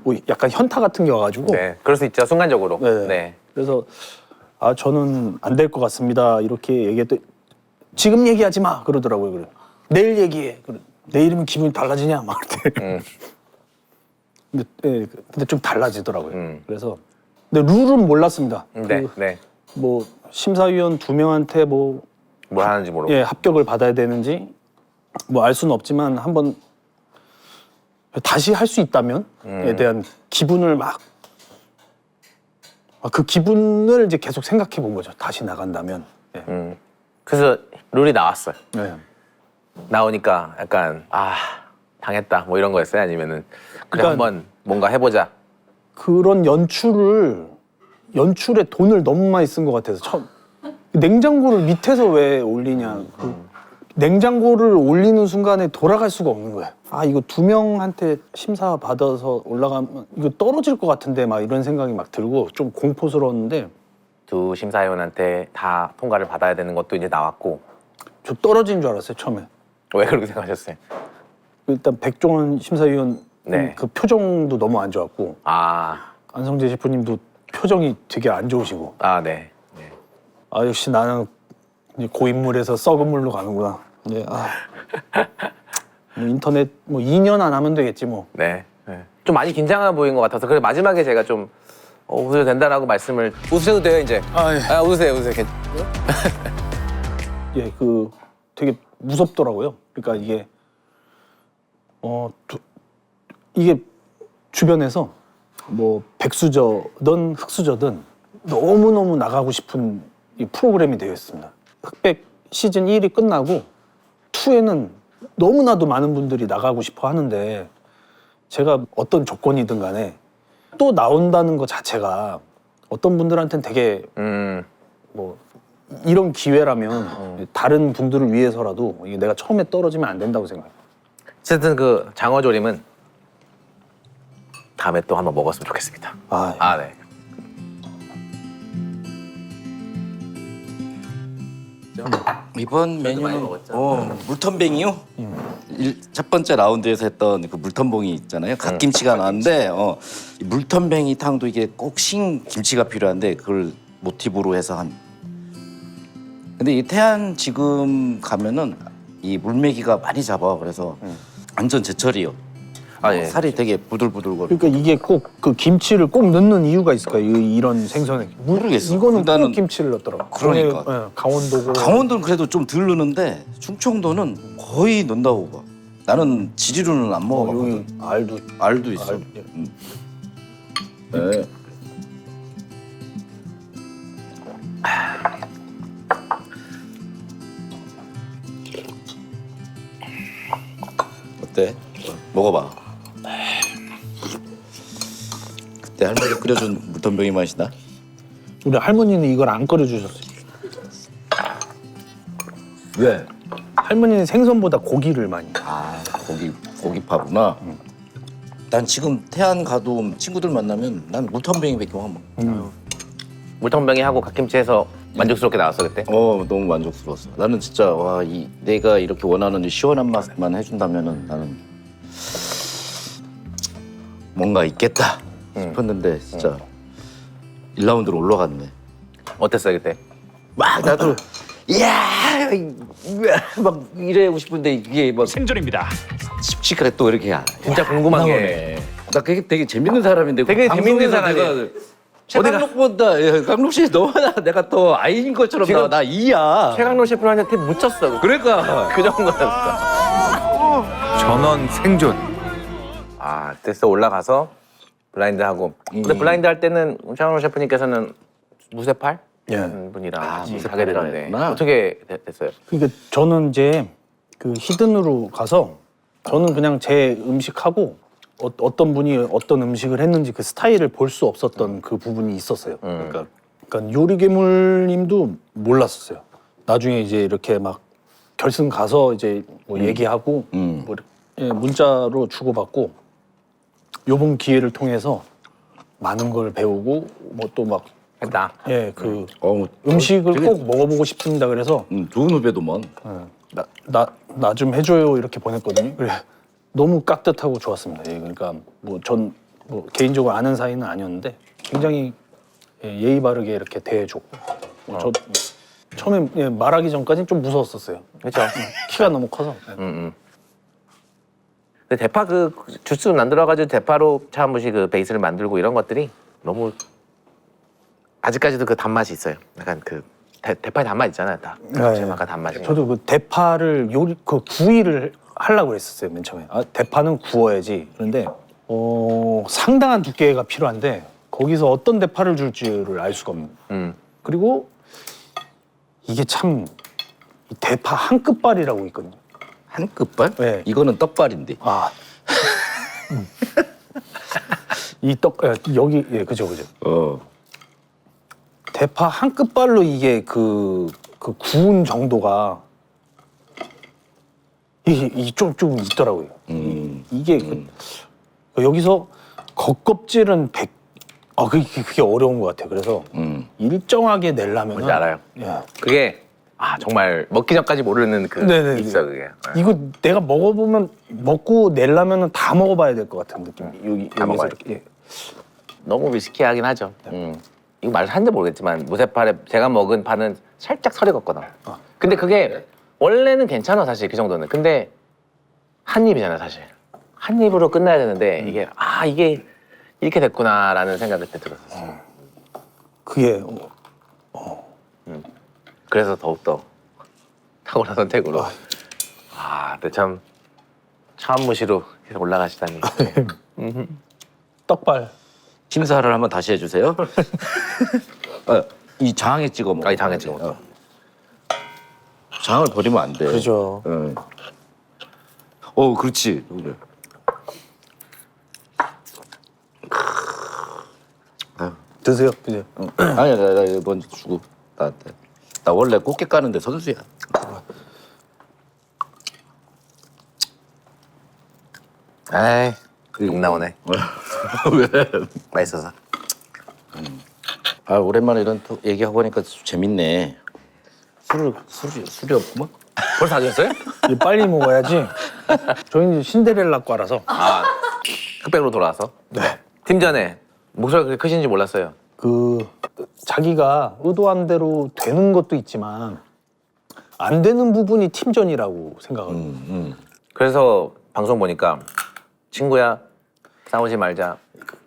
Speaker 3: 뭐 약간 현타 같은 게 와가지고.
Speaker 1: 네, 그럴 수 있죠. 순간적으로.
Speaker 3: 네.
Speaker 1: 네.
Speaker 3: 그래서 저는 안 될 것 같습니다. 이렇게 얘기했더니 지금 얘기하지 마 그러더라고요. 그래. 내일 얘기해. 그래. 내일이면 기분이 달라지냐 막 그래. 근데 좀 달라지더라고요. 그래서 근데 룰은 몰랐습니다.
Speaker 1: 네. 네.
Speaker 3: 뭐 심사위원 2명한테
Speaker 1: 뭘 하는지 모르고.
Speaker 3: 합격을 받아야 되는지 뭐 알 수는 없지만 한번 다시 할 수 있다면에 대한 기분을 그 기분을 이제 계속 생각해 본 거죠. 다시 나간다면. 예.
Speaker 1: 그래서 룰이 나왔어요.
Speaker 3: 네.
Speaker 1: 나오니까 약간 당했다 뭐 이런 거였어요? 아니면은 그래
Speaker 3: 그러니까-
Speaker 1: 한번 뭔가 해보자.
Speaker 3: 그런 연출에 돈을 너무 많이 쓴 것 같아서 처음 냉장고를 밑에서 왜 올리냐. 냉장고를 올리는 순간에 돌아갈 수가 없는 거야. 이거 2명한테 심사 받아서 올라가면 이거 떨어질 것 같은데 막 이런 생각이 막 들고 좀 공포스러웠는데
Speaker 1: 두 심사위원한테 다 통과를 받아야 되는 것도 이제 나왔고.
Speaker 3: 저 떨어진 줄 알았어요 처음에.
Speaker 1: 왜 그렇게 생각하셨어요?
Speaker 3: 일단 백종원 심사위원
Speaker 1: 네.
Speaker 3: 그 표정도 너무 안 좋았고 안성재 셰프님도 표정이 되게 안 좋으시고
Speaker 1: 네.
Speaker 3: 역시 나는 이제 고인물에서 썩은 물로 가는구나. 네, 뭐 인터넷 뭐 2년 안 하면 되겠지 뭐.
Speaker 1: 네. 네. 좀 많이 긴장해 보인 것 같아서 그래 마지막에 제가 좀 웃어도 된다라고 말씀을
Speaker 2: 웃으셔도 돼요 이제.
Speaker 3: 아, 예.
Speaker 2: 웃으세요.
Speaker 3: 예, 그 되게 무섭더라고요. 그러니까 이게 이게 주변에서 뭐 백수저든 흑수저든 너무너무 나가고 싶은 이 프로그램이 되어 있습니다. 흑백 시즌 1이 끝나고 2에는 너무나도 많은 분들이 나가고 싶어 하는데 제가 어떤 조건이든 간에 또 나온다는 것 자체가 어떤 분들한테는 되게 뭐 이런 기회라면 다른 분들을 위해서라도 이게 내가 처음에 떨어지면 안 된다고 생각해요.
Speaker 1: 어쨌든 그 장어조림은 다음에 또 한번 먹었으면 좋겠습니다.
Speaker 3: 아,
Speaker 1: 네.
Speaker 6: 이번
Speaker 1: 많이
Speaker 6: 메뉴는
Speaker 1: 먹었죠.
Speaker 6: 물텀뱅이요. 첫 번째 라운드에서 했던 그 물텀봉이 있잖아요. 갓김치가 나왔는데 이 물텀뱅이 탕도 이게 꼭 신김치가 필요한데 그걸 모티브로 해서 한. 근데 이 태안 지금 가면은 이 물메기가 많이 잡아. 그래서 완전 제철이요.
Speaker 1: 아 예.
Speaker 6: 살이 되게 부들부들거려.
Speaker 3: 그러니까 이게 꼭 그 김치를 꼭 넣는 이유가 있을까요? 이런 생선에
Speaker 6: 모르겠어.
Speaker 3: 이거는
Speaker 6: 일단은
Speaker 3: 꼭 김치를 넣더라고.
Speaker 6: 그러니까.
Speaker 3: 예, 강원도고.
Speaker 6: 강원도는 그래도 좀 덜 넣는데 충청도는 거의 넣는다고 봐. 나는 지리로는 안 먹어봤거든.
Speaker 3: 여기 알도
Speaker 6: 알도 있어.
Speaker 3: 알도, 예.
Speaker 6: 네. 어때? 먹어봐. 그때 할머니 끓여준 물텀병이 맛이다.
Speaker 3: 우리 할머니는 이걸 안 끓여주셨어요.
Speaker 6: 왜?
Speaker 3: 할머니는 생선보다 고기를 많이.
Speaker 6: 아 고기파구나. 난 지금 태안 가도 친구들 만나면 난 물텀뱅이밖에 못 먹어.
Speaker 1: 물통병이 하고 갓김치 해서 만족스럽게 나왔어 그때.
Speaker 6: 너무 만족스러웠어. 나는 진짜 내가 이렇게 원하는 이 시원한 맛만 해준다면은 나는 뭔가 있겠다 싶었는데 진짜 1라운드로 올라갔네.
Speaker 1: 어땠어요 그때?
Speaker 6: 막 나도 이야 막 이래고 싶은데 이게 막
Speaker 4: 생존입니다.
Speaker 6: 칙칙하게 또 이렇게
Speaker 1: 진짜 궁금한 게
Speaker 6: 나 그게 되게 재밌는 사람인데
Speaker 1: 되게 재밌는
Speaker 6: 방송에서
Speaker 1: 사람이에요.
Speaker 6: 내가 최강록보다 강록 씨 너무나 내가 더 아이인 것처럼
Speaker 1: 지금
Speaker 6: 나 이야.
Speaker 1: 최강록 셰프한테 묻혔어.
Speaker 6: 그러니까
Speaker 1: 그 정도였어. 전원 생존. 아, 그래서 올라가서 블라인드 하고. 근데 블라인드 할 때는 최강록 셰프님께서는 무쇠팔 분이랑 같이 하게 되는데
Speaker 6: 무쇠팔이구나.
Speaker 1: 어떻게 됐어요?
Speaker 3: 그러니까 저는 이제 그 히든으로 가서 저는 그냥 제 음식하고 어떤 분이 어떤 음식을 했는지 그 스타일을 볼 수 없었던 그 부분이 있었어요. 그러니까 요리괴물님도 몰랐었어요. 나중에 이제 이렇게 막 결승 가서 이제 뭐 얘기하고 뭐 문자로 주고받고 요번 기회를 통해서 많은 걸 배우고 뭐 또 막
Speaker 1: 했다.
Speaker 3: 그
Speaker 6: 어우,
Speaker 3: 음식을
Speaker 6: 되게
Speaker 3: 꼭 먹어보고 싶습니다. 그래서
Speaker 6: 좋은 후배도만.
Speaker 3: 나 좀 해줘요 이렇게 보냈거든요. 그래 너무 깍듯하고 좋았습니다. 예, 그러니까 뭐 전 뭐 개인적으로 아는 사이는 아니었는데 굉장히 예의 바르게 이렇게 대해줬고 저 처음에 말하기 전까지는 좀 무서웠었어요.
Speaker 1: 그렇죠.
Speaker 3: 키가 너무 커서.
Speaker 1: 근데 대파 그 주스 안 들어가지고 대파로 차무시 그 베이스를 만들고 이런 것들이 너무 아직까지도 그 단맛이 있어요. 약간 그 대파의 단맛 있잖아요. 딱 제맛과 단맛이.
Speaker 3: 저도 그 대파를 그 구이를 하려고 했었어요. 맨 처음에. 대파는 구워야지. 그런데 상당한 두께가 필요한데 거기서 어떤 대파를 줄지를 알 수가 없는. 그리고 이게 참 대파 한 끝발이라고 있거든요.
Speaker 6: 한 끝발?
Speaker 3: 네.
Speaker 6: 이거는 떡발인데.
Speaker 3: 이 여기 그죠. 대파 한 끝발로 이게 그 구운 정도가 이게 좀 있더라고요. 이게 여기서 겉껍질은 그게 어려운 것 같아요. 그래서 일정하게 내려면
Speaker 1: 뭔지 알아요. 그게 정말 먹기 전까지 모르는 그
Speaker 3: 네네네.
Speaker 1: 있어 그게.
Speaker 3: 이거 내가 먹고 내려면은 다 먹어봐야 될 것 같은 느낌이
Speaker 1: 다
Speaker 3: 여기서
Speaker 1: 먹어야
Speaker 3: 이렇게.
Speaker 1: 너무 미스키하긴 하죠. 이거 말을 하는지 모르겠지만 무쇠팔에 제가 먹은 파는 살짝 설익었거든. 근데 그게 원래는 괜찮아 사실 그 정도는. 근데 한 입이잖아요, 사실. 한 입으로 끝나야 되는데 이게 이렇게 됐구나라는 생각이 그때 들었었어요.
Speaker 3: 그게
Speaker 1: 그래서 더욱더 탁월한 선택으로. 근데 참 차원무시로 계속 올라가시다니.
Speaker 3: 떡발.
Speaker 6: 심사를 한번 다시 해주세요. 이 장에 찍어 먹어.
Speaker 1: 이 장에 찍어 먹어.
Speaker 6: 장을 버리면 안 돼.
Speaker 3: 그죠.
Speaker 6: 응. 그렇지. 그래.
Speaker 3: 드세요. 드세요.
Speaker 6: 아니야, 나 이거 먼저 주고 나한테. 나 원래 꽃게 까는데 선수야.
Speaker 1: 에이, 욕 나오네.
Speaker 6: 왜?
Speaker 1: 맛있어서.
Speaker 6: 오랜만에 이런 얘기하고 하니까 재밌네. 술이 없구만.
Speaker 1: 벌써 다 드셨어요?
Speaker 3: 이제 빨리 먹어야지. 저희는 신데렐라과라서.
Speaker 1: 흑백으로 돌아와서.
Speaker 3: 네.
Speaker 1: 팀전에 목소리가 그렇게 크신지 몰랐어요.
Speaker 3: 자기가 의도한 대로 되는 것도 있지만 안 되는 부분이 팀전이라고 생각하거든요.
Speaker 1: 그래서 방송 보니까 친구야 싸우지 말자,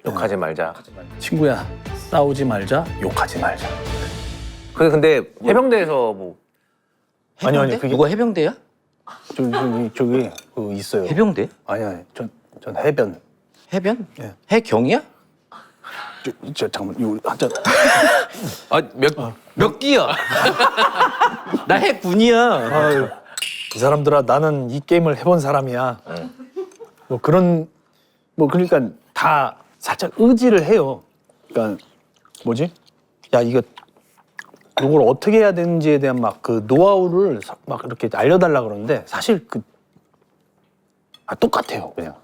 Speaker 1: 욕하지 말자.
Speaker 3: 친구야, 싸우지 말자, 욕하지 말자.
Speaker 1: 근데 해병대에서 뭐
Speaker 3: 아니 그게
Speaker 6: 누가 해병대야?
Speaker 3: 저기 있어요.
Speaker 6: 해병대?
Speaker 3: 아니 전 해변.
Speaker 6: 해변?
Speaker 3: 예.
Speaker 6: 해경이야?
Speaker 3: 잠깐만 이거 한잔.
Speaker 6: 몇 기야? 나 해군이야.
Speaker 3: 이 사람들아 나는 이 게임을 해본 사람이야. 뭐 그런 그러니까 다 살짝 의지를 해요. 그러니까 뭐지? 야 이걸 어떻게 해야 되는지에 대한 막 그 노하우를 막 이렇게 알려달라 그러는데 사실 똑같아요. 그냥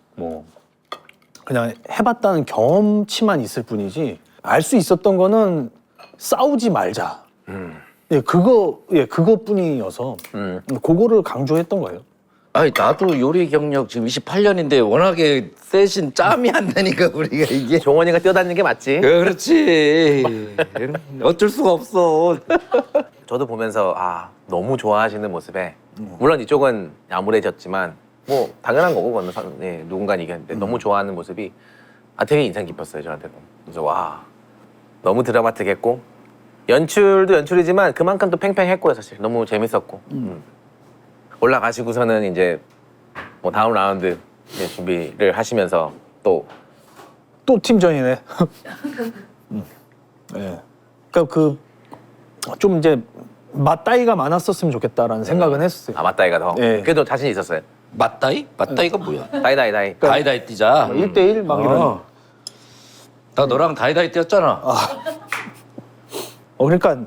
Speaker 3: 그냥 해봤다는 경험치만 있을 뿐이지 알 수 있었던 거는 싸우지 말자. 그거뿐이어서 그거를 강조했던 거예요.
Speaker 6: 아니 나도 요리 경력 지금 28년인데 워낙에 세신 짬이 안 나니까 우리가 이게
Speaker 1: 종원이가 뛰어다니는 게 맞지?
Speaker 6: 그렇지. 어쩔 수가 없어.
Speaker 1: 저도 보면서 너무 좋아하시는 모습에 물론 이쪽은 야무래졌지만 뭐 당연한 거고 그건 누군가는 이겼는데 너무 좋아하는 모습이 되게 인상 깊었어요 저한테도. 그래서 와 너무 드라마틱했고 연출도 연출이지만 그만큼 또 팽팽했고요 사실. 너무 재밌었고 올라가시고서는 이제 뭐 다음 라운드 이제 준비를 하시면서 또
Speaker 3: 팀전이네. 네. 그러니까 좀 이제 맞다이가 많았었으면 좋겠다라는 생각은 했었어요.
Speaker 1: 맞다이가 더
Speaker 3: 네.
Speaker 1: 그래도 자신 있었어요.
Speaker 6: 맞다이? 맞다이가 뭐야?
Speaker 1: 다이다이
Speaker 6: 다이다이 뛰자.
Speaker 3: 1대1 막 이런.
Speaker 6: 나 너랑 다이다이 뛰었잖아.
Speaker 3: 그러니까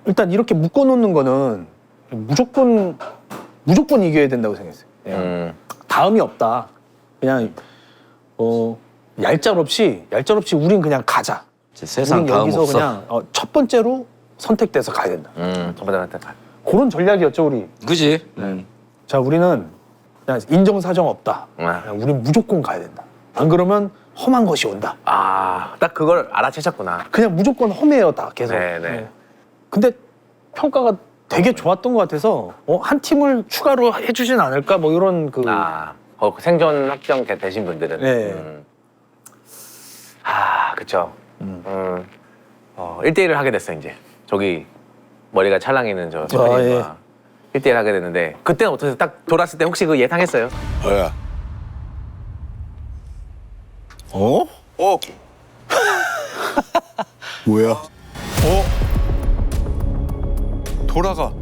Speaker 3: 일단 이렇게 묶어놓는 거는 무조건 이겨야 된다고 생각했어요. 그냥 다음이 없다. 그냥 얄짤없이 우린 그냥 가자.
Speaker 6: 세상
Speaker 3: 우린
Speaker 6: 다음
Speaker 3: 여기서
Speaker 6: 없어.
Speaker 3: 그냥 첫 번째로 선택돼서 가야 된다.
Speaker 1: 정반대한테
Speaker 3: 그런 전략이었죠 우리.
Speaker 6: 그지?
Speaker 3: 자 우리는 그냥 인정사정 없다.
Speaker 1: 아.
Speaker 3: 그냥 우린 무조건 가야 된다. 안 그러면 험한 것이 온다.
Speaker 1: 딱 그걸 알아채셨구나.
Speaker 3: 그냥 무조건 험해요 다 계속.
Speaker 1: 네네.
Speaker 3: 근데 평가가 되게 좋았던 것 같아서 한 팀을 추가로 해주진 않을까 뭐 이런
Speaker 1: 생존 확정 되신 분들은.
Speaker 3: 네.
Speaker 1: 그쵸. 1대1을 하게 됐어 이제. 저기 머리가 찰랑이는 저 선배님과 1대1 하게 됐는데 그때는 어떠세요? 딱 돌았을 때 혹시 예상했어요?
Speaker 5: 뭐야? 뭐야? 돌아가.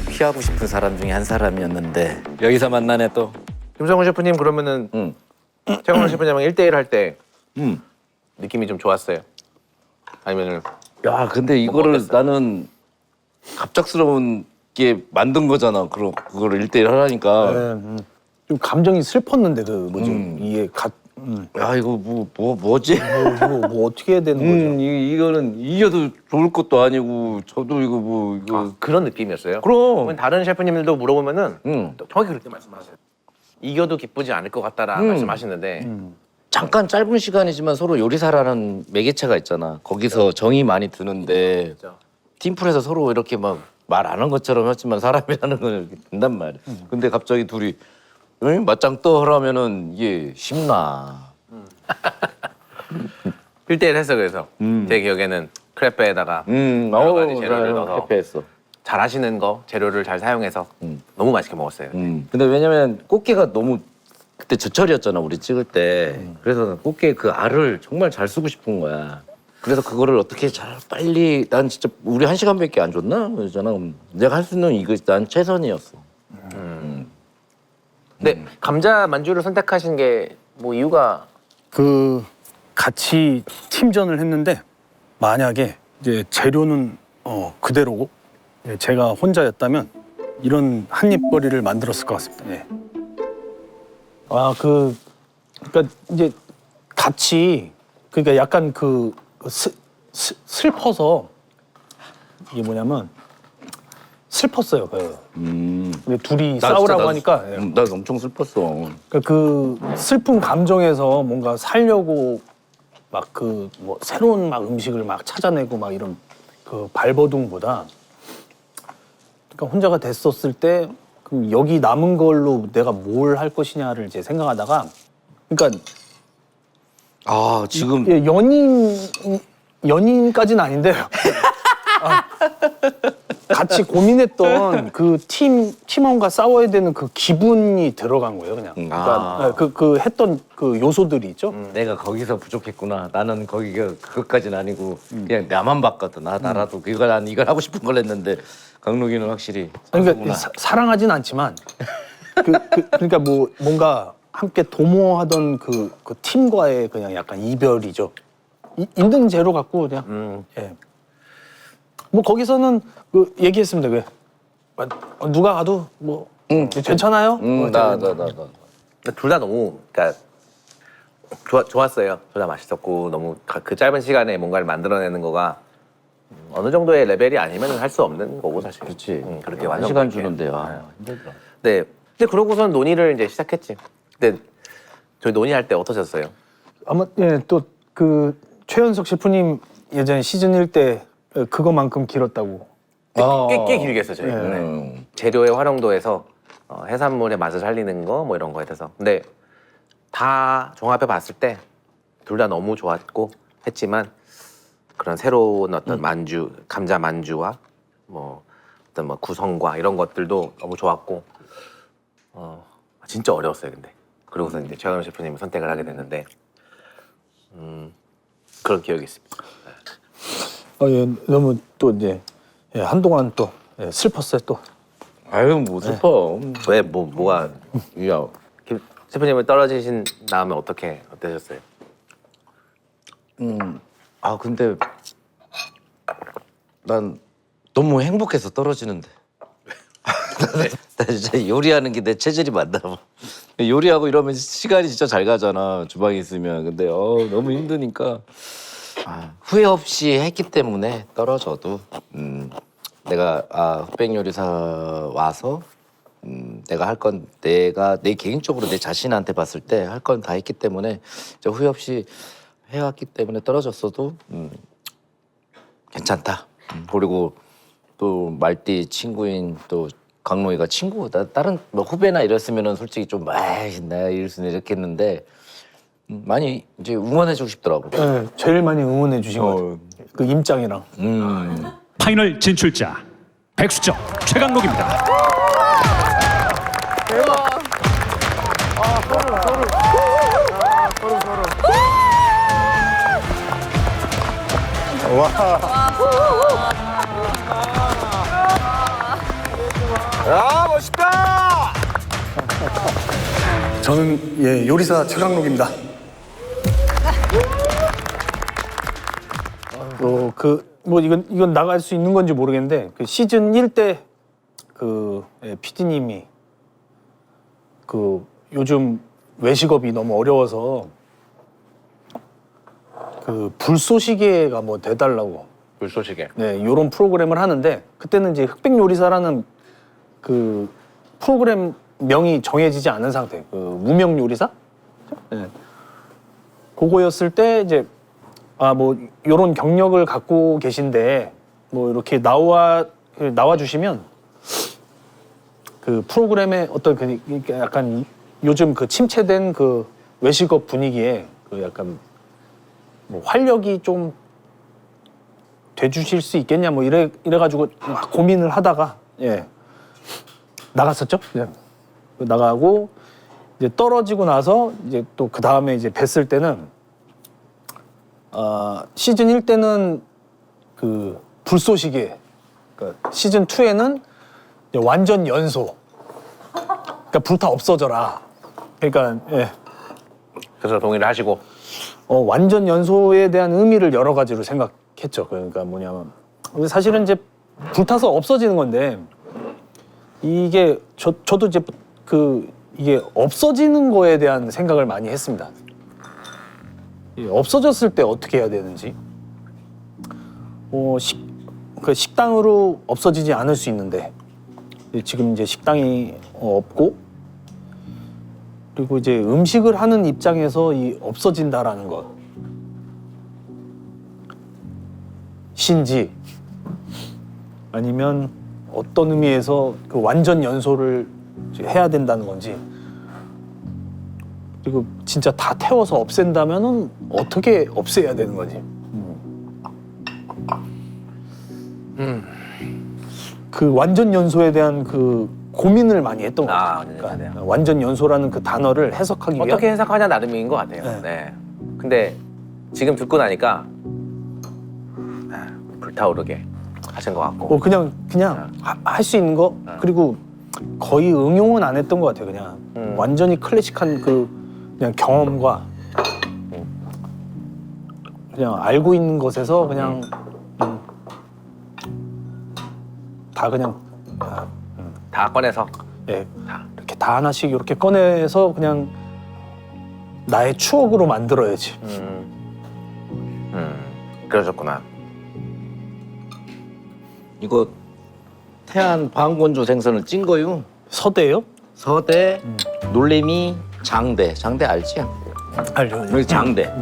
Speaker 6: 피하고 싶은 사람 중에 한 사람이었는데 여기서 만나네 또.
Speaker 1: 김성훈 셰프님 그러면은 최영원 셰프님랑 1대1 할 때 느낌이 좀 좋았어요? 아니면은
Speaker 6: 야 근데 이거를 나는 갑작스러운 게 만든 거잖아. 그거를 1대1 하라니까.
Speaker 3: 좀 감정이 슬펐는데 이게
Speaker 6: 야 이거 뭐지?
Speaker 3: 뭐 어떻게 해야 되는 거죠?
Speaker 6: 이거는 이겨도 좋을 것도 아니고 저도 이거
Speaker 1: 그런 느낌이었어요?
Speaker 6: 그럼.
Speaker 1: 다른 셰프님들도 물어보면은
Speaker 6: 응.
Speaker 1: 정확히 그렇게 말씀하세요. 이겨도 기쁘지 않을 것 같다라 말씀하시는데
Speaker 6: 잠깐 짧은 시간이지만 서로 요리사라는 매개체가 있잖아. 거기서 정이 많이 드는데 팀플에서 서로 이렇게 막 말 안 한 것처럼 했지만 사람이라는 건 이렇게 된단 말이야. 근데 갑자기 둘이 응? 맞짱 떠 하라면은 이게 쉽나.
Speaker 1: 1대1 했어 그래서 제 기억에는 크레페에다가 여러 가지 재료를 넣어서
Speaker 6: 해피했어.
Speaker 1: 잘 하시는 거 재료를 잘 사용해서 너무 맛있게 먹었어요.
Speaker 6: 근데 왜냐면 꽃게가 너무 그때 제철이었잖아 우리 찍을 때. 그래서 난 꽃게 그 알을 정말 잘 쓰고 싶은 거야. 그래서 그거를 어떻게 잘 빨리 난 진짜 우리 1시간밖에 안 줬나? 그러잖아. 내가 할 수 있는 이거 난 최선이었어.
Speaker 1: 근데 감자 만주를 선택하신 게 뭐 이유가
Speaker 3: 그 같이 팀전을 했는데 만약에 이제 재료는 그대로고 제가 혼자였다면 이런 한입거리를 만들었을 것 같습니다. 예. 그러니까 이제 같이 그러니까 약간 슬퍼서 이게 뭐냐면 슬펐어요. 근데 둘이 싸우라고 하니까 예.
Speaker 6: 나 엄청 슬펐어.
Speaker 3: 그 슬픈 감정에서 뭔가 살려고 막 뭐 새로운 막 음식을 막 찾아내고 막 이런 그 발버둥보다 그러니까 혼자가 됐었을 때 그럼 여기 남은 걸로 내가 뭘 할 것이냐를 이제 생각하다가 그러니까
Speaker 6: 아 지금
Speaker 3: 예, 연인까지는 아닌데 같이 고민했던 그 팀원과 싸워야 되는 그 기분이 들어간 거예요, 그냥. 그러니까 그 했던 그 요소들이 있죠.
Speaker 6: 내가 거기서 부족했구나. 나는 거기가 그것까지는 아니고 그냥 나만 봤거든. 나라도 이걸 하고 싶은 걸 했는데 강록이는 확실히
Speaker 3: 그러니까 사랑하진 않지만 그러니까 뭐 뭔가 함께 도모하던 그 팀과의 그냥 약간 이별이죠. 있는 재료 갖고 그냥 예. 뭐 거기서는 그 얘기했습니다. 누가 가도 뭐 괜찮아요?
Speaker 6: 나.
Speaker 1: 둘 다 너무 그러니까 좋았어요. 둘 다 맛있었고 너무 그 짧은 시간에 뭔가를 만들어내는 거가 어느 정도의 레벨이 아니면 할 수 없는 거고 사실.
Speaker 6: 그렇지.
Speaker 1: 그렇게
Speaker 6: 1시간 주는데 힘들더라.
Speaker 1: 네. 근데 그러고선 논의를 이제 시작했지. 근데 저희 논의할 때 어떠셨어요?
Speaker 3: 아마 예, 또 그 최현석 셰프님 예전 시즌 1 때 그거만큼 길었다고.
Speaker 1: 꽤 길게 했어요 저희. 네. 재료의 활용도에서 해산물의 맛을 살리는 거 뭐 이런 거에 대해서. 근데 다 종합해 봤을 때 둘 다 너무 좋았고 했지만 그런 새로운 어떤 만주, 감자 만주와 뭐 어떤 뭐 구성과 이런 것들도 너무 좋았고 진짜 어려웠어요 근데. 그러고서 이제 최현우 셰프님이 선택을 하게 됐는데 그런 기억이 있습니다.
Speaker 3: 예, 너무 또 이제 예, 한동안 또 예, 슬펐어요 또.
Speaker 6: 아유 뭐 슬퍼.
Speaker 1: 왜 뭐가
Speaker 6: 야
Speaker 1: 김 셰프님은 떨어지신 다음에 어떠셨어요?
Speaker 6: 근데 난 너무 행복해서 떨어지는데. 나 진짜 요리하는 게 내 체질이 맞나 봐. 요리하고 이러면 시간이 진짜 잘 가잖아. 주방에 있으면. 근데 너무 힘드니까 후회 없이 했기 때문에 떨어져도 내가 흑백 요리사 와서 내가 할 건 내가 내 개인적으로 내 자신한테 봤을 때 할 건 다 했기 때문에 후회 없이 해왔기 때문에 떨어졌어도 괜찮다. 그리고 또 말띠 친구인 또 강로이가 친구 다른 뭐 후배나 이랬으면은 솔직히 좀 내가 이럴 수는 이렇게 했는데 많이 이제 응원해주고 싶더라고.
Speaker 3: 예, 제일 많이 응원해 주신 것 같아요. 그 임장이랑.
Speaker 4: 파이널 진출자 백수정 최강록입니다.
Speaker 3: 저는 예, 요리사 최강록입니다. 뭐 이건 나갈 수 있는 건지 모르겠는데 그 시즌 1 때 그 PD님이 그 요즘 외식업이 너무 어려워서 그 불쏘시개가 뭐 돼달라고
Speaker 1: 불쏘시개.
Speaker 3: 네 요런 프로그램을 하는데 그때는 이제 흑백 요리사라는 그 프로그램 명이 정해지지 않은 상태 그 무명 요리사 네. 그거였을 때 이제 뭐 요런 경력을 갖고 계신데 뭐 이렇게 나와 주시면 그 프로그램의 어떤 그 약간 요즘 그 침체된 그 외식업 분위기에 그 약간 뭐 활력이 좀 돼주실 수 있겠냐 뭐 이래가지고 막 고민을 하다가 예 나갔었죠. 예. 나가고 이제 떨어지고 나서 이제 또 그 다음에 이제 뵀을 때는 시즌 1 때는 그 불쏘시개, 그러니까 시즌 2에는 완전 연소. 그러니까 불타 없어져라. 그러니까 예.
Speaker 1: 그래서 동의를 하시고.
Speaker 3: 완전 연소에 대한 의미를 여러 가지로 생각했죠. 그러니까 뭐냐면 근데 사실은 이제 불타서 없어지는 건데 이게 저도 이제 그 이게 없어지는 거에 대한 생각을 많이 했습니다. 없어졌을 때 어떻게 해야 되는지. 그 식당으로 없어지지 않을 수 있는데 지금 이제 식당이 없고 그리고 이제 음식을 하는 입장에서 이 없어진다라는 것 신지 아니면 어떤 의미에서 그 완전 연소를 이제 해야 된다는 건지 그리고 진짜 다 태워서 없앤다면은 어떻게 없애야 되는 거지? 그 완전 연소에 대한 그 고민을 많이 했던 것 같아요. 그러니까 완전 연소라는 그 단어를 해석하기 위한
Speaker 1: 어떻게 해석하냐 나름인 것 같아요.
Speaker 3: 네.
Speaker 1: 네. 근데 지금 듣고 나니까 불타오르게 하신 것 같고.
Speaker 3: 그냥 할 수 있는 거 그리고 거의 응용은 안 했던 것 같아요. 그냥 완전히 클래식한 그 그냥 경험과 그냥 알고 있는 것에서 그냥 다 그냥
Speaker 1: 다 꺼내서.
Speaker 3: 예, 이렇게 다 하나씩 이렇게 꺼내서 그냥 나의 추억으로 만들어야지.
Speaker 1: 그러셨구나.
Speaker 6: 이거 태안 방건조 생선을 찐 거요.
Speaker 3: 서대요?
Speaker 6: 서대, 놀래미, 장대. 장대 알지?
Speaker 3: 알죠.
Speaker 6: 여기 장대.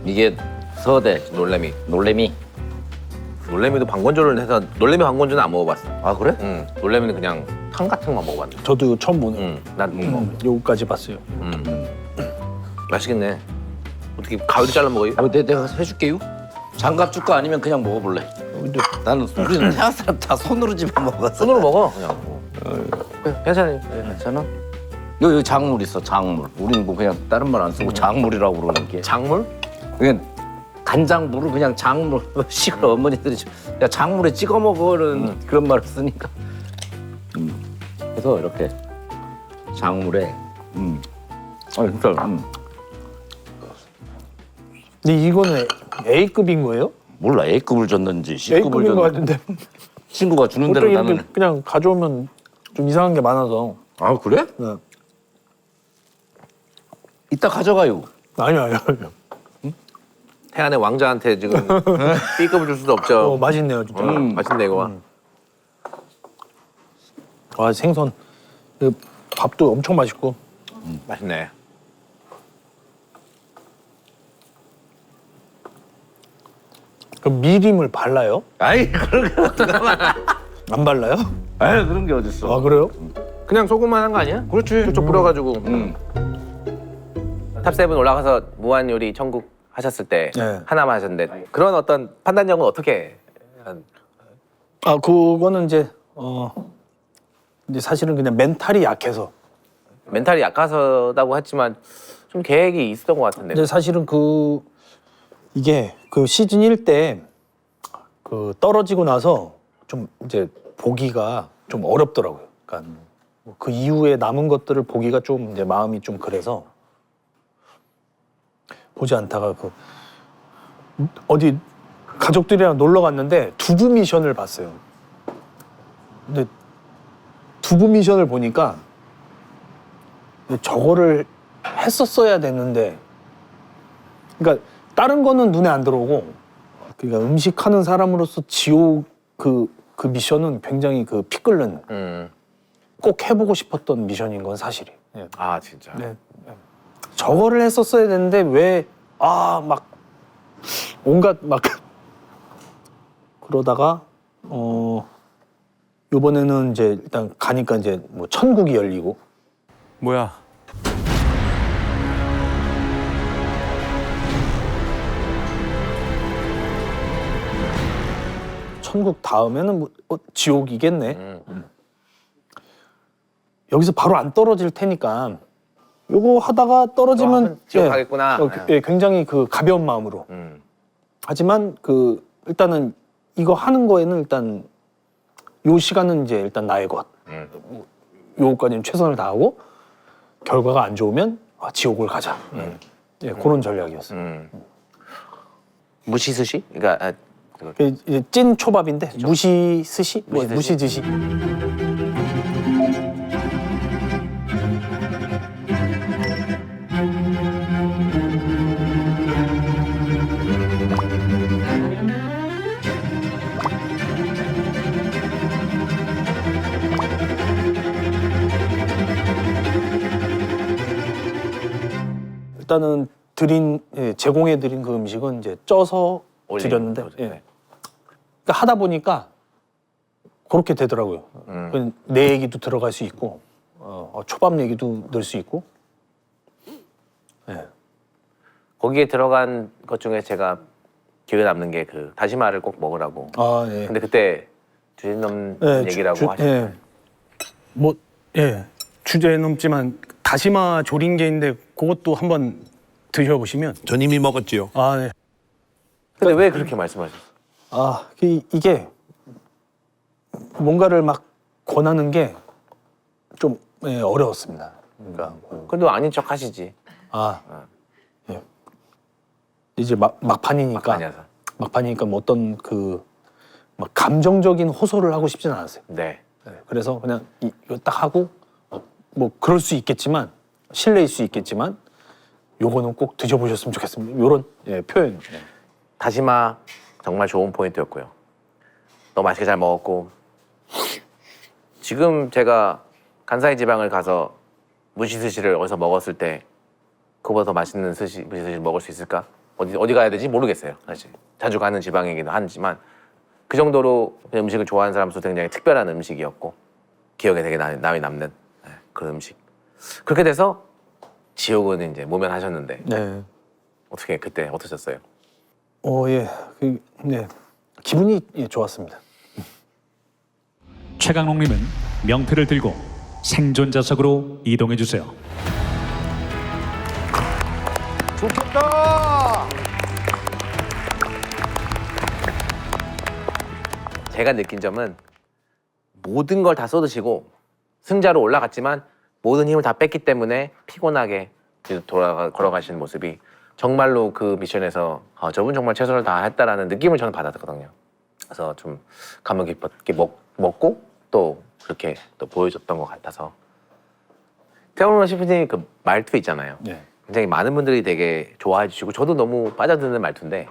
Speaker 6: 이게 서대,
Speaker 1: 놀래미.
Speaker 6: 놀래미.
Speaker 1: 놀래미도 방건조를 해서 놀래미 방건조는 안 먹어봤어.
Speaker 6: 아 그래?
Speaker 1: 응. 놀래미는 그냥 탕 같은 것만 먹어봤는데.
Speaker 3: 저도 이거 처음 보는.
Speaker 1: 응. 난
Speaker 3: 요거까지 봤어요.
Speaker 1: 맛있겠네. 어떻게 가위로 잘라 먹어요?
Speaker 6: 내가 해줄게요. 장갑 줄 거 아니면 그냥 먹어볼래. 나는 우리는 태안 사람 다 손으로 집어 먹었어.
Speaker 1: 손으로 먹어 그냥. 그래, 괜찮아요.
Speaker 6: 괜찮아? 여기 작물 있어, 작물. 우리는 뭐 그냥 다른 말 안 쓰고 작물이라고 그러는 게.
Speaker 1: 작물?
Speaker 6: 그냥 간장물을 그냥 작물 식을 어머니들이 야 작물에 찍어 먹으는 그런 말을 쓰니까. 그래서 이렇게 작물에. 진짜.
Speaker 3: 근데 이거는 A급인 거예요?
Speaker 6: 몰라 A급을 줬는지 C급을
Speaker 3: A급인 거
Speaker 6: 줬는지
Speaker 3: 같은데.
Speaker 6: 친구가 주는
Speaker 3: 보통
Speaker 6: 대로
Speaker 3: 이렇게
Speaker 6: 나는.
Speaker 3: 그냥 가져오면 좀 이상한 게 많아서.
Speaker 6: 아 그래?
Speaker 3: 네.
Speaker 6: 이따 가져가요.
Speaker 3: 아니요.
Speaker 1: 태안의 왕자한테 지금 B급을 줄 수도 없죠.
Speaker 3: 맛있네요 진짜.
Speaker 1: 맛있네 이거.
Speaker 3: 생선. 그 밥도 엄청 맛있고.
Speaker 1: 맛있네.
Speaker 3: 그 미림을 발라요?
Speaker 6: 아이 그런 게 어떡하나.
Speaker 3: 안 발라요?
Speaker 6: 아이 그런 게 어딨어.
Speaker 3: 아 그래요?
Speaker 1: 그냥 소금만 한 거 아니야?
Speaker 6: 그렇지.
Speaker 1: 쪽쪽 뿌려가지고. 탑7 올라가서 무한 요리 천국 하셨을 때
Speaker 3: 네.
Speaker 1: 하나만 하셨는데 그런 어떤 판단력은 어떻게?
Speaker 3: 그거는 이제 이제 사실은 그냥 멘탈이 약해서.
Speaker 1: 멘탈이 약해서다고 했지만 좀 계획이 있었던 것 같은데.
Speaker 3: 근데 사실은 이게 그 시즌 1 때 그 떨어지고 나서 좀 이제 보기가 좀 어렵더라고요. 그러니까 그 이후에 남은 것들을 보기가 좀 이제 마음이 좀 그래서 보지 않다가 그 어디 가족들이랑 놀러 갔는데 두부 미션을 봤어요. 근데 두부 미션을 보니까 저거를 했었어야 되는데, 그러니까 다른 거는 눈에 안 들어오고, 그러니까 음식하는 사람으로서 지옥 그 미션은 굉장히 그 피 끓는 꼭 해보고 싶었던 미션인 건 사실이에요. 네.
Speaker 1: 아 진짜.
Speaker 3: 네. 저거를 했었어야 되는데 왜 막 온갖 막 그러다가 요번에는 이제 일단 가니까 이제 뭐 천국이 열리고
Speaker 5: 뭐야?
Speaker 3: 천국 다음에는 뭐, 지옥이겠네. 여기서 바로 안 떨어질 테니까 요거 하다가 떨어지면
Speaker 1: 지옥 가겠구나.
Speaker 3: 굉장히 그 가벼운 마음으로. 하지만 그 일단은 이거 하는 거에는 일단 요 시간은 이제 일단 나의 것. 요거까지는 최선을 다하고 결과가 안 좋으면 지옥을 가자. 예, 그런 전략이었어요.
Speaker 1: 무시 스시? 그러니까
Speaker 3: 이제 찐 초밥인데 무시 스시? 뭐,
Speaker 1: 무시
Speaker 3: 무시 드시. 일단은 제공해 드린 그 음식은 이제 쪄서 드렸는데
Speaker 1: 거죠.
Speaker 3: 예. 그러니까 하다 보니까 그렇게 되더라고요. 내 얘기도 들어갈 수 있고 초밥 얘기도 넣을 수 있고. 예.
Speaker 1: 거기에 들어간 것 중에 제가 기억에 남는 게 그 다시마를 꼭 먹으라고.
Speaker 3: 아 예.
Speaker 1: 근데 그때 주제 넘는
Speaker 3: 예,
Speaker 1: 얘기라고 하셨어요.
Speaker 3: 예. 뭐 예. 주제 넘지만 다시마 조림게인데 그것도 한번 드셔보시면
Speaker 7: 전 이미 먹었지요.
Speaker 3: 아 네.
Speaker 1: 근데 왜 그렇게 말씀하셨어요?
Speaker 3: 이게 뭔가를 막 권하는 게 좀 어려웠습니다. 그러니까
Speaker 1: 그래도 아닌 척 하시지.
Speaker 3: 예. 이제 막판이니까
Speaker 1: 막판이어서.
Speaker 3: 뭐 어떤 막 감정적인 호소를 하고 싶지는 않았어요.
Speaker 1: 네.
Speaker 3: 네, 그래서 그냥 이거 딱 하고 뭐 그럴 수 있겠지만 실례일 수 있겠지만 요거는 꼭 드셔보셨으면 좋겠습니다. 요런 표현.
Speaker 1: 다시마 정말 좋은 포인트였고요. 너무 맛있게 잘 먹었고 지금 제가 간사이 지방을 가서 무시스시를 어디서 먹었을 때 그보다 더 맛있는 무시스시를 먹을 수 있을까? 어디 가야 되지 모르겠어요. 사실 자주 가는 지방이기도 하지만 그 정도로 음식을 좋아하는 사람으로서 굉장히 특별한 음식이었고 기억에 되게 남이 남는 그런 음식. 그렇게 돼서 지옥은 이제 모면하셨는데
Speaker 3: 네.
Speaker 1: 어떻게 그때 어떠셨어요?
Speaker 3: 예. 네. 기분이 좋았습니다.
Speaker 4: 최강록님은 명패를 들고 생존자석으로 이동해 주세요.
Speaker 1: 좋겠다. 제가 느낀 점은 모든 걸 다 쏟으시고 승자로 올라갔지만 모든 힘을 다 뺐기 때문에 피곤하게 걸어가시는 모습이 정말로 그 미션에서 저분 정말 최선을 다했다라는 느낌을 저는 받았거든요. 그래서 좀 감명 깊게 먹고 또 그렇게 또 보여줬던 것 같아서 태영로 셰프님 그 말투 있잖아요.
Speaker 3: 네.
Speaker 1: 굉장히 많은 분들이 되게 좋아해 주시고 저도 너무 빠져드는 말투인데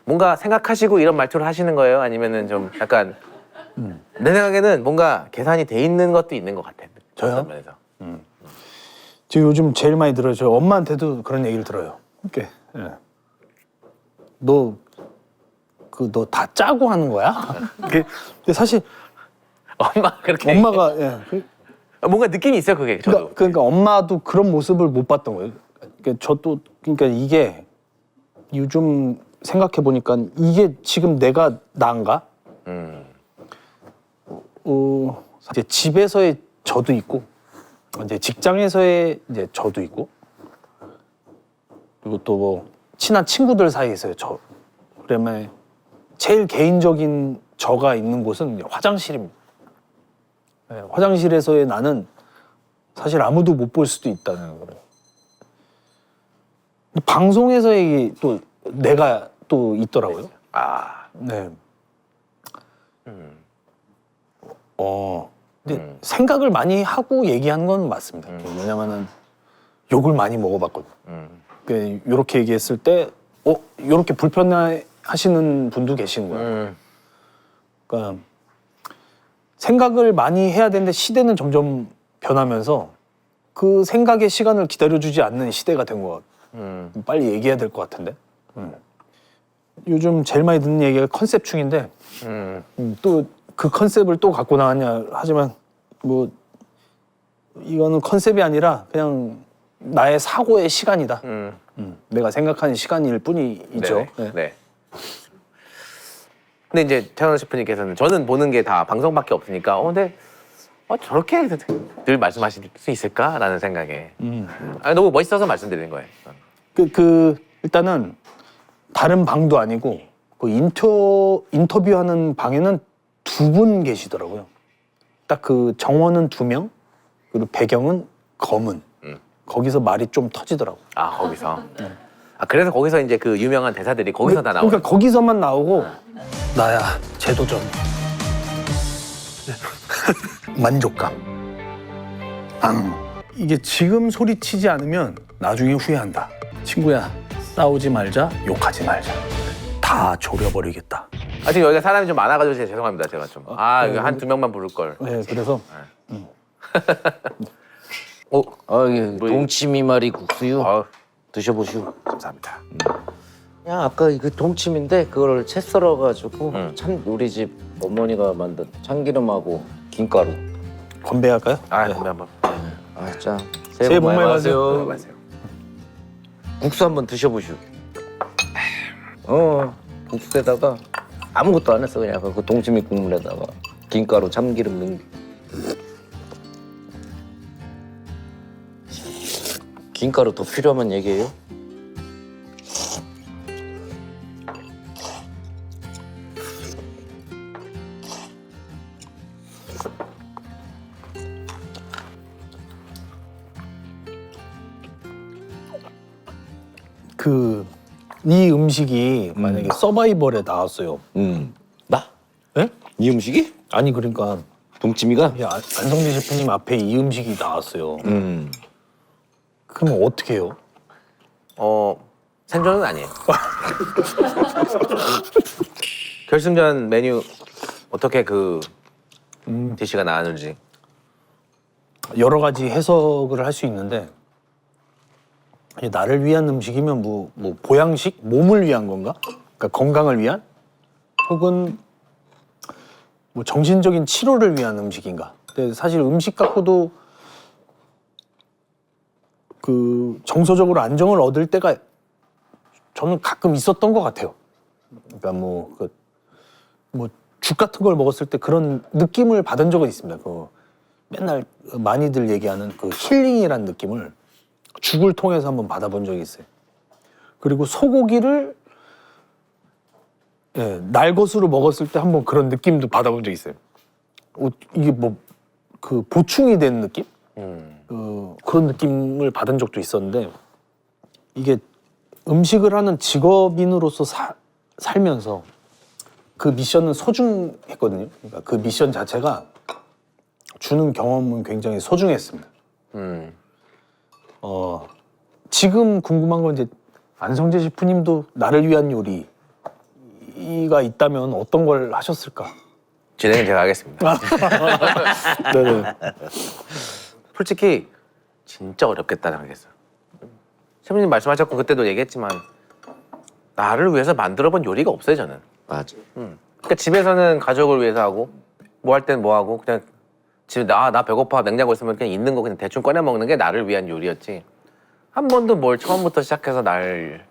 Speaker 1: 뭔가 생각하시고 이런 말투를 하시는 거예요? 아니면은 좀 약간 내 생각에는 뭔가 계산이 돼 있는 것도 있는 것 같아요.
Speaker 3: 저요?
Speaker 1: 어떤 면에서.
Speaker 3: 지금 요즘 제일 많이 들어요. 저 엄마한테도 그런 얘기를 들어요. 이렇게 너 다 짜고 하는 거야? 근데 사실
Speaker 1: 엄마 그렇게
Speaker 3: 엄마가
Speaker 1: 뭔가 느낌이 있어요 그게 저도.
Speaker 3: 그러니까 엄마도 그런 모습을 못 봤던 거예요. 그러니까 이게 요즘 생각해 보니까 이게 지금 내가 나은가? 이제 집에서의 저도 있고 이제 직장에서의 이제 저도 있고 그리고 또 뭐 친한 친구들 사이에서의 저. 그다음에 제일 개인적인 저가 있는 곳은 이제 화장실입니다. 네, 화장실에서의 나는 사실 아무도 못 볼 수도 있다는 거예요. 방송에서의 또 내가 또 있더라고요. 네. 근데 생각을 많이 하고 얘기하는 건 맞습니다. 왜냐면은 욕을 많이 먹어봤거든요. 이렇게 얘기했을 때, 이렇게 불편해하시는 분도 계시는 거예요. 그러니까 생각을 많이 해야 되는데 시대는 점점 변하면서 그 생각의 시간을 기다려주지 않는 시대가 된 것 같아요. 빨리 얘기해야 될 것 같은데. 요즘 제일 많이 듣는 얘기가 컨셉충인데 또 그 컨셉을 또 갖고 나왔냐 하지만 뭐 이거는 컨셉이 아니라 그냥 나의 사고의 시간이다. 내가 생각하는 시간일 뿐이죠.
Speaker 1: 네. 근데 이제 최강원 셰프님께서는 저는 보는 게 다 방송밖에 없으니까 근데 저렇게 늘 말씀하실 수 있을까라는 생각에 아니, 너무 멋있어서 말씀드리는 거예요.
Speaker 3: 일단은 다른 방도 아니고 그 인터뷰하는 방에는 2분 계시더라고요. 딱 그 정원은 2명, 그리고 배경은 검은. 거기서 말이 좀 터지더라고.
Speaker 1: 아 거기서. 그래서 거기서 이제 그 유명한 대사들이 거기서 다 나오는.
Speaker 3: 그러니까 거기서만 나오고 나야 재도전. 만족감. 이게 지금 소리치지 않으면 나중에 후회한다. 친구야, 싸우지 말자, 욕하지 말자. 다 졸여버리겠다.
Speaker 1: 지금 여기가 사람이 좀 많아가지고 제가 죄송합니다. 제가 좀. 이거 한 2명만 부를 걸.
Speaker 3: 네, 그래서
Speaker 6: 이게 동치미말이 국수요. 드셔보시오.
Speaker 1: 감사합니다.
Speaker 6: 그냥 아까 그 동치미인데 그거를 채 썰어가지고 참 우리 집 어머니가 만든 참기름하고 김가루.
Speaker 3: 건배할까요?
Speaker 1: 건배 한번.
Speaker 6: 자,
Speaker 3: 새해 복 많이 받으세요.
Speaker 1: 맞아요.
Speaker 6: 국수 한번 드셔보시오. 국수에다가 아무것도 안 했어. 그냥 그 동치미 국물에다가 김가루, 참기름 넣은 게. 김가루 더 필요하면 얘기해요.
Speaker 3: 이 음식이 만약에 서바이벌에 나왔어요.
Speaker 6: 나?
Speaker 3: 예?
Speaker 6: 이 음식이?
Speaker 3: 아니 그러니까
Speaker 6: 동치미가?
Speaker 3: 안성재 셰프님 앞에 이 음식이 나왔어요. 그럼 어떻게 해요?
Speaker 1: 생존은 아니에요. 결승전 메뉴 어떻게 그 디시가 나왔는지.
Speaker 3: 여러 가지 해석을 할 수 있는데 나를 위한 음식이면 뭐 보양식? 몸을 위한 건가? 그러니까 건강을 위한? 혹은 뭐 정신적인 치료를 위한 음식인가? 근데 사실 음식 갖고도 그 정서적으로 안정을 얻을 때가 저는 가끔 있었던 것 같아요. 그러니까 죽 같은 걸 먹었을 때 그런 느낌을 받은 적은 있습니다. 맨날 많이들 얘기하는 그 힐링이란 느낌을 죽을 통해서 한번 받아본 적이 있어요. 그리고 소고기를 날것으로 먹었을 때 한번 그런 느낌도 받아본 적이 있어요. 이게 그 보충이 된 느낌? 그런 느낌을 받은 적도 있었는데 이게 음식을 하는 직업인으로서 살면서 그 미션은 소중했거든요. 그러니까 그 미션 자체가 주는 경험은 굉장히 소중했습니다. 지금 궁금한 건 이제 안성재 셰프님도 나를 위한 요리가 있다면 어떤 걸 하셨을까?
Speaker 1: 진행은 제가 하겠습니다.
Speaker 3: 네네.
Speaker 1: 솔직히 진짜 어렵겠다 생각했어요. 셰프님 말씀하셨고 그때도 얘기했지만 나를 위해서 만들어본 요리가 없어요 저는.
Speaker 6: 맞아.
Speaker 1: 그러니까 집에서는 가족을 위해서 하고 뭐 할 땐 뭐 하고 그냥 집에 나 배고파 냉장고 있으면 그냥 있는 거 그냥 대충 꺼내 먹는 게 나를 위한 요리였지 한 번도 뭘 처음부터 시작해서 날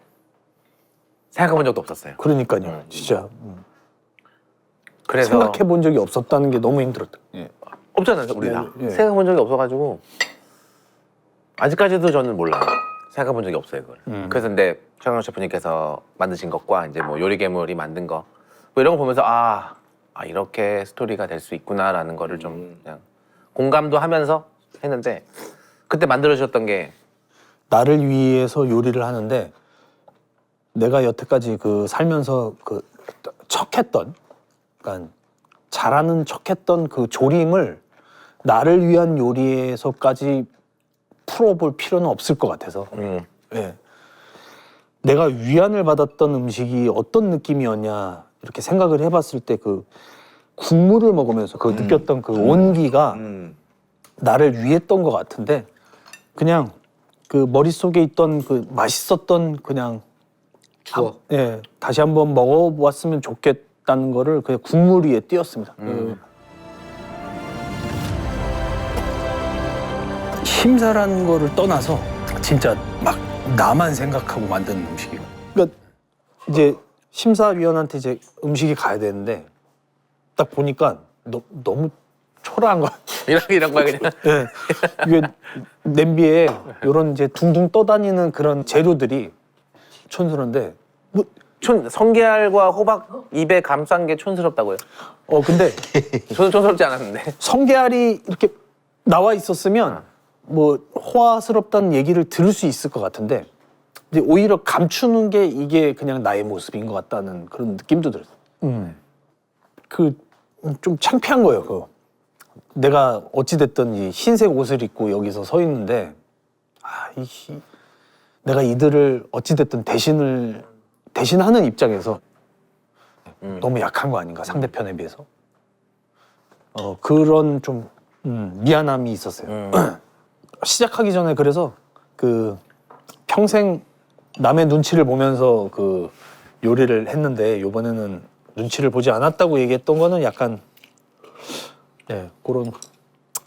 Speaker 1: 생각해본 적도 없었어요.
Speaker 3: 그러니까요. 진짜
Speaker 1: 그래서
Speaker 3: 생각해본 적이 없었다는 게 너무 힘들었다.
Speaker 1: 없잖아요 우리 다.
Speaker 3: 네.
Speaker 1: 생각해본 적이 없어가지고 아직까지도 저는 몰라요. 생각해본 적이 없어요 그걸. 그래서 근데 최강원 셰프님께서 만드신 것과 이제 뭐 요리괴물이 만든 거 뭐 이런 거 보면서 이렇게 스토리가 될 수 있구나라는 거를 좀 그냥 공감도 하면서 했는데 그때 만들어주셨던 게
Speaker 3: 나를 위해서 요리를 하는데 내가 여태까지 그 살면서 그 척했던, 그러니까 잘하는 척했던 그 조림을 나를 위한 요리에서까지 풀어볼 필요는 없을 것 같아서. 예. 내가 위안을 받았던 음식이 어떤 느낌이었냐 이렇게 생각을 해봤을 때 그 국물을 먹으면서 그 느꼈던 그 온기가 나를 위했던 것 같은데 그냥 그 머릿속에 있던 그 맛있었던 그냥
Speaker 6: 추억.
Speaker 3: 다시 한번 먹어봤으면 좋겠다는 거를 그냥 국물 위에 띄웠습니다. 심사라는 거를 떠나서 진짜 막 나만 생각하고 만든 음식이에요. 그러니까 이제 심사위원한테 이제 음식이 가야 되는데 딱 보니까 너무 초라한 거야.
Speaker 1: 이런 거야 그냥.
Speaker 3: 예. 이게 냄비에 이런 이제 둥둥 떠다니는 그런 재료들이 촌스러운데 뭐
Speaker 1: 성게알과 호박 입에 감싼 게 촌스럽다고요?
Speaker 3: 근데
Speaker 1: 저는 촌스럽지 않았는데.
Speaker 3: 성게알이 이렇게 나와 있었으면 뭐 호화스럽다는 얘기를 들을 수 있을 것 같은데 이제 오히려 감추는 게 이게 그냥 나의 모습인 것 같다는 그런 느낌도 들었어요. 그 좀 창피한 거예요. 그거. 내가 어찌됐든 이 흰색 옷을 입고 여기서 서 있는데 내가 이들을 어찌됐든 대신하는 입장에서 너무 약한 거 아닌가 상대편에 비해서 그런 좀 미안함이 있었어요. 시작하기 전에 그래서 그 평생 남의 눈치를 보면서 그 요리를 했는데 이번에는 눈치를 보지 않았다고 얘기했던 거는 약간 그런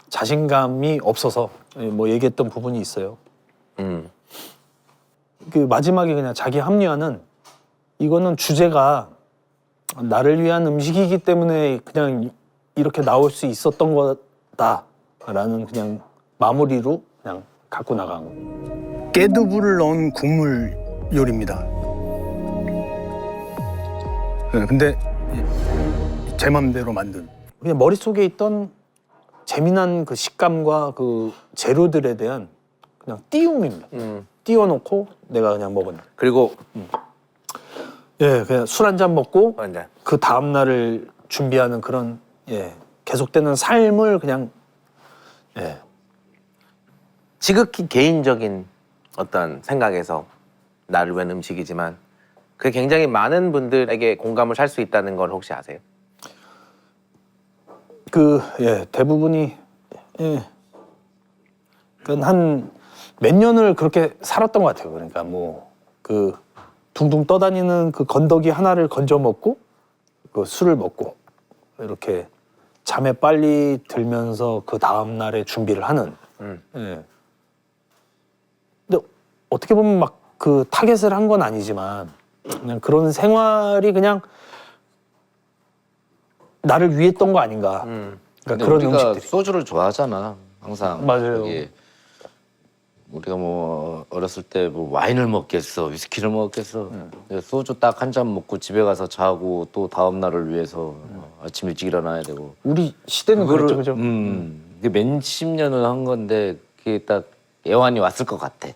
Speaker 3: 자신감이 없어서 뭐 얘기했던 부분이 있어요. 그 마지막에 그냥 자기 합리화는 이거는 주제가 나를 위한 음식이기 때문에 그냥 이렇게 나올 수 있었던 거다라는 그냥 마무리로 그냥 갖고 나간 거.
Speaker 7: 깨두부를 넣은 국물 요리입니다. 근데 제 맘대로 만든
Speaker 3: 그냥 머릿속에 있던 재미난 그 식감과 그 재료들에 대한 그냥 띄움입니다. 띄워놓고 내가 그냥 먹은.
Speaker 1: 그리고
Speaker 3: 그냥 술 한 잔 먹고
Speaker 1: 완전
Speaker 3: 그 다음 날을 준비하는 그런 계속되는 삶을 그냥
Speaker 1: 지극히 개인적인 어떤 생각에서 나를 위한 음식이지만 그게 굉장히 많은 분들에게 공감을 살 수 있다는 걸 혹시 아세요?
Speaker 3: 대부분이 한 몇 년을 그렇게 살았던 것 같아요. 그러니까 뭐 그 둥둥 떠다니는 그 건더기 하나를 건져 먹고 그 술을 먹고 이렇게 잠에 빨리 들면서 그 다음 날에 준비를 하는. 근데 어떻게 보면 막 그 타겟을 한 건 아니지만 그냥 그런 생활이 그냥 나를 위했던 거 아닌가.
Speaker 6: 근데
Speaker 3: 그러니까 그런
Speaker 6: 우리가
Speaker 3: 음식들이.
Speaker 6: 소주를 좋아하잖아 항상.
Speaker 3: 맞아요.
Speaker 6: 이게 우리가 뭐 어렸을 때 뭐 와인을 먹겠어, 위스키를 먹겠어. 소주 딱 한 잔 먹고 집에 가서 자고 또 다음 날을 위해서 아침 일찍 일어나야 되고.
Speaker 3: 우리 시대는 그랬죠, 그죠?
Speaker 6: 이게 몇십 년을 한 건데 그게 딱 애환이 왔을 것 같아.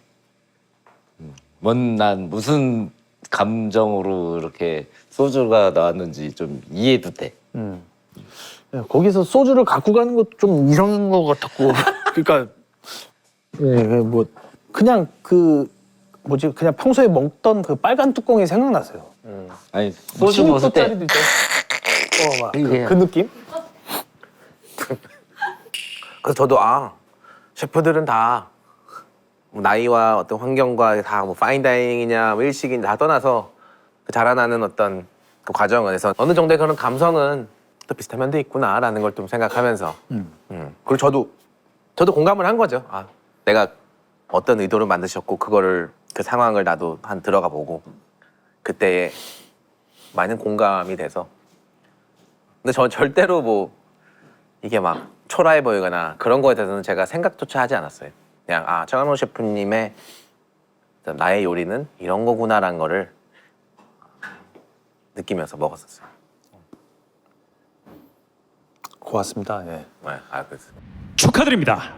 Speaker 6: 난 무슨 감정으로 이렇게 소주가 나왔는지 좀 이해도 돼.
Speaker 3: 거기서 소주를 갖고 가는 것도 좀 이상한 것 같았고. 그러니까 뭐 그냥 그 뭐지 그냥 평소에 먹던 그 빨간 뚜껑이 생각났어요.
Speaker 6: 아니 소주 먹을 때
Speaker 3: 16도짜리도 있잖아. 그 느낌?
Speaker 1: 그래서 저도 셰프들은 다 뭐 나이와 어떤 환경과 다 뭐 파인다이닝이냐 뭐 일식이냐 다 떠나서 그 자라나는 어떤 그 과정에서 어느 정도의 그런 감성은 또 비슷한 면도 있구나라는 걸 좀 생각하면서 그리고 저도 공감을 한 거죠. 내가 어떤 의도로 만드셨고 그거를 그 상황을 나도 한 들어가 보고 그때에 많은 공감이 돼서 근데 저 절대로 뭐 이게 막 초라해 보이거나 그런 거에 대해서는 제가 생각조차 하지 않았어요. 그냥 정한호 셰프님의 나의 요리는 이런 거구나라는 거를 느끼면서 먹었었어요.
Speaker 3: 고맙습니다.
Speaker 1: 그래서.
Speaker 4: 축하드립니다.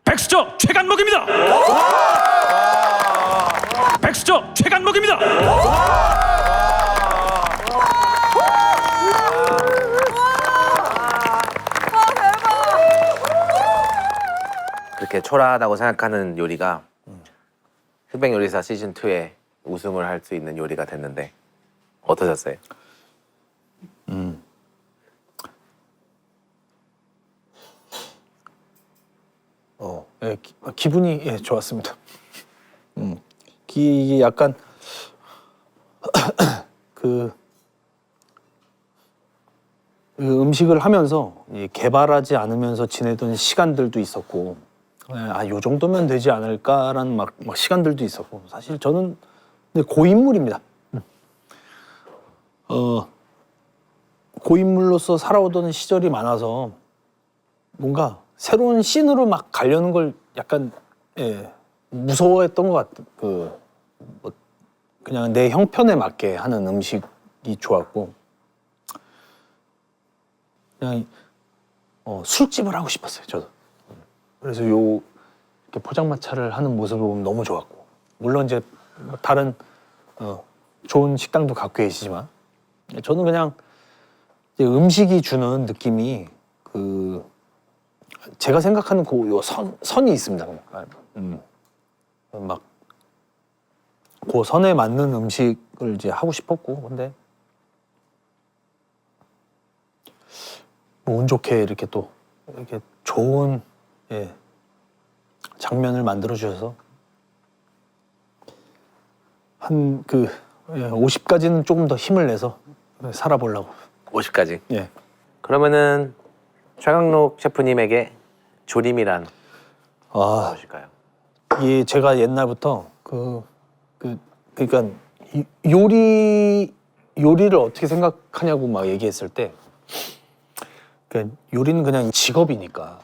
Speaker 4: 백수저 최강목입니다. 백수저 최강목입니다.
Speaker 1: 그렇게 초라하다고 생각하는 요리가 흑백요리사 시즌2에 우승을 할 수 있는 요리가 됐는데 어떠셨어요?
Speaker 3: 기분이 좋았습니다. 이게 약간 그 음식을 하면서 개발하지 않으면서 지내던 시간들도 있었고 요 정도면 되지 않을까라는 막 시간들도 있었고 사실 저는 근데 고인물입니다. 고인물로서 살아오던 시절이 많아서 뭔가 새로운 씬으로 막 가려는 걸 약간 무서워했던 것 같아. 뭐 그냥 내 형편에 맞게 하는 음식이 좋았고 그냥 술집을 하고 싶었어요. 저도. 그래서 이렇게 포장마차를 하는 모습을 보면 너무 좋았고 물론 이제 다른 좋은 식당도 갖고 계시지만 저는 그냥 이제 음식이 주는 느낌이 제가 생각하는 선이 있습니다. 막 그 선에 맞는 음식을 이제 하고 싶었고 근데 운 좋게 이렇게 또 이렇게 좋은 장면을 만들어 주셔서 한 50까지는 조금 더 힘을 내서 살아보려고.
Speaker 1: 50까지.
Speaker 3: 예.
Speaker 1: 그러면은 최강록 셰프님에게 조림이란
Speaker 3: 아,
Speaker 1: 무엇일까요?
Speaker 3: 이게 제가 옛날부터 그러니까 요리를 어떻게 생각하냐고 막 얘기했을 때 그러니까 요리는 그냥 직업이니까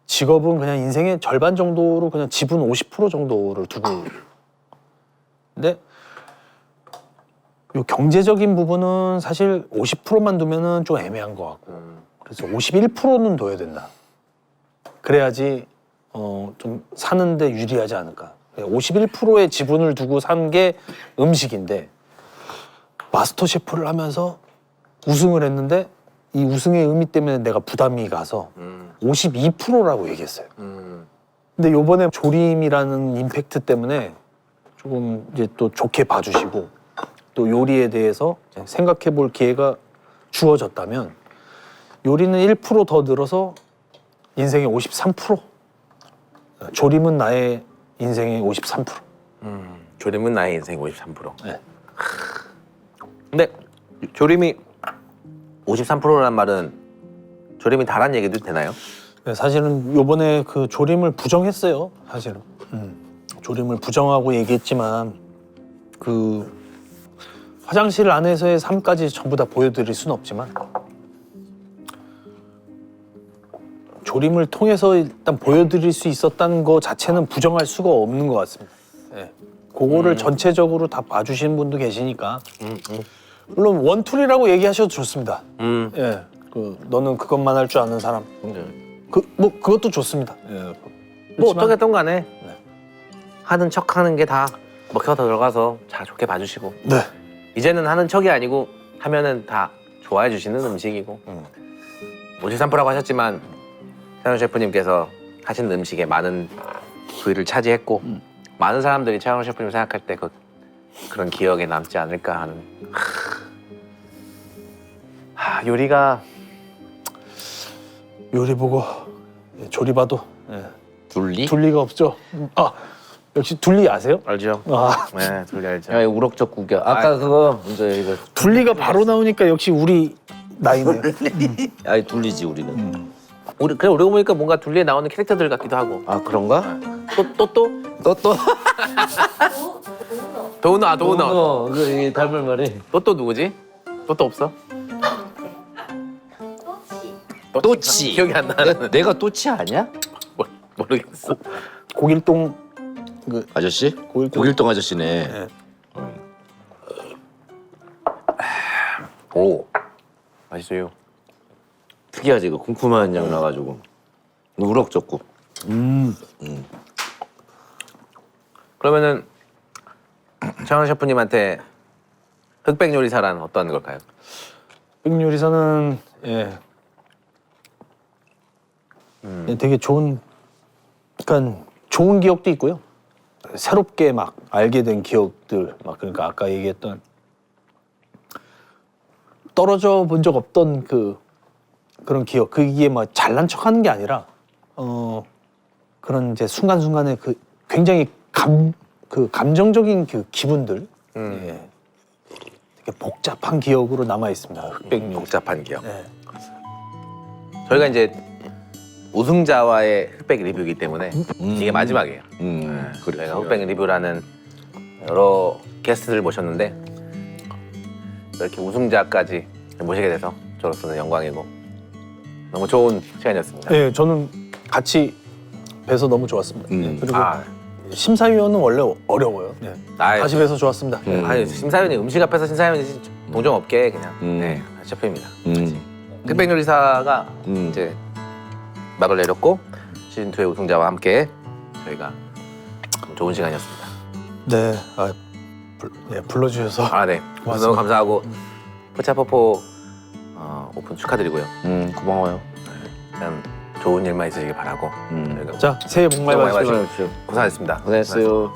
Speaker 3: 직업은 그냥 인생의 절반 정도로 그냥 지분 50% 정도를 두고 근데 요 경제적인 부분은 사실 50%만 두면은 좀 애매한 것 같고 그래서 51%는 둬야 된다. 그래야지 좀 사는데 유리하지 않을까. 51%의 지분을 두고 산 게 음식인데 마스터 셰프를 하면서 우승을 했는데 이 우승의 의미 때문에 내가 부담이 가서 52%라고 얘기했어요. 근데 요번에 조림이라는 임팩트 때문에 조금 이제 또 좋게 봐주시고 또 요리에 대해서 생각해 볼 기회가 주어졌다면 요리는 1% 더 늘어서 인생의 53%. 조림은 나의 인생의 53%.
Speaker 1: 조림은 나의 인생 53%.
Speaker 3: 네.
Speaker 1: 근데 조림이 53%란 말은 조림이 다란 얘기도 되나요?
Speaker 3: 사실은 요번에 그 조림을 부정했어요. 사실은. 조림을 부정하고 얘기했지만 그 화장실 안에서의 삶까지 전부 다 보여드릴 수는 없지만 조림을 통해서 일단 보여드릴 수 있었다는 거 자체는 부정할 수가 없는 것 같습니다. 예. 그거를 전체적으로 다 봐주시는 분도 계시니까 물론 원툴이라고 얘기하셔도 좋습니다. 예. 너는 그것만 할 줄 아는 사람. 그것도 좋습니다. 예.
Speaker 1: 뭐
Speaker 3: 그렇지만
Speaker 1: 어떻게든 간에 하는 척하는 게 다 먹혀서 들어가서 잘 좋게 봐주시고
Speaker 3: 네.
Speaker 1: 이제는 하는 척이 아니고 하면은 다 좋아해 주시는 음식이고 53%라고 하셨지만 최강록 셰프님께서 하시는 음식에 많은 부위를 차지했고 많은 사람들이 최강록 셰프님 생각할 때 그런 기억에 남지 않을까 하는 요리가
Speaker 3: 요리 보고 조리 봐도 둘리가 없죠. 역시 둘리 아세요?
Speaker 1: 알죠?
Speaker 3: 아,
Speaker 1: 네, 둘리 알죠.
Speaker 6: 야, 우럭젓 구겨. 아까 그거 이제 이거
Speaker 3: 둘리가 바로 나오니까 역시 우리 나이네요.
Speaker 6: 아이 둘리지 우리는.
Speaker 1: 그래 우리가 보니까 뭔가 둘리에 나오는 캐릭터들 같기도 하고
Speaker 6: 아 그런가?
Speaker 1: 또
Speaker 6: 또
Speaker 1: 도우너
Speaker 6: 그 닮을 말이.
Speaker 1: 또 누구지? 또 없어?
Speaker 6: 또치.
Speaker 1: 기억이 안 나는.
Speaker 6: 내가 또치 아니야?
Speaker 1: 모르겠어.
Speaker 3: 고길동
Speaker 6: 아저씨? 고길동 아저씨네.
Speaker 1: 오 맛있어요.
Speaker 6: 특이하지 그 쿰쿰한 양 나가지고. 우럭젓국.
Speaker 1: 그러면은 최강록 셰프님한테 흑백 요리사란 어떤 걸까요?
Speaker 3: 흑요리사는 되게 좋은 기억도 있고요. 새롭게 막 알게 된 기억들 그러니까 아까 얘기했던 떨어져 본 적 없던 그런 기억 그게 막 잘난 척하는 게 아니라 그런 이제 순간순간에 굉장히 감정적인 기분들 되게 복잡한 기억으로 남아 있습니다. 흑백 요리.
Speaker 1: 복잡한 기억.
Speaker 3: 네.
Speaker 1: 저희가 이제 우승자와의 흑백 리뷰이기 때문에 이게 마지막이에요. 저희가 흑백 리뷰라는 여러 게스트들 모셨는데 이렇게 우승자까지 모시게 돼서 저로서는 영광이고 너무 좋은 시간이었습니다.
Speaker 3: 네, 저는 같이 뵈서 너무 좋았습니다. 네, 그리고
Speaker 1: 아,
Speaker 3: 심사위원은 원래 어려워요. 네.
Speaker 1: 아이,
Speaker 3: 다시 뵈서 좋았습니다.
Speaker 1: 아니 심사위원이 음식 앞에서 심사위원이 동정 없게 그냥
Speaker 6: 음.
Speaker 1: 네, 셰프입니다.
Speaker 6: 음.
Speaker 1: 흑백요리사가
Speaker 6: 음.
Speaker 1: 이제 막을 내렸고 시즌 2의 우승자와 함께 저희가 좋은 시간이었습니다.
Speaker 3: 네, 불러주셔서
Speaker 1: 아 네,
Speaker 3: 고맙습니다.
Speaker 1: 너무 감사하고 포차포포 오픈 축하드리고요.
Speaker 6: 고마워요.
Speaker 1: 그냥 좋은 일만 있으시길 바라고 저희가
Speaker 3: 자, 새해 복 많이
Speaker 1: 새해 복 많이
Speaker 3: 받으시고
Speaker 1: 받으시고 고생하셨습니다.
Speaker 6: 고생했어요.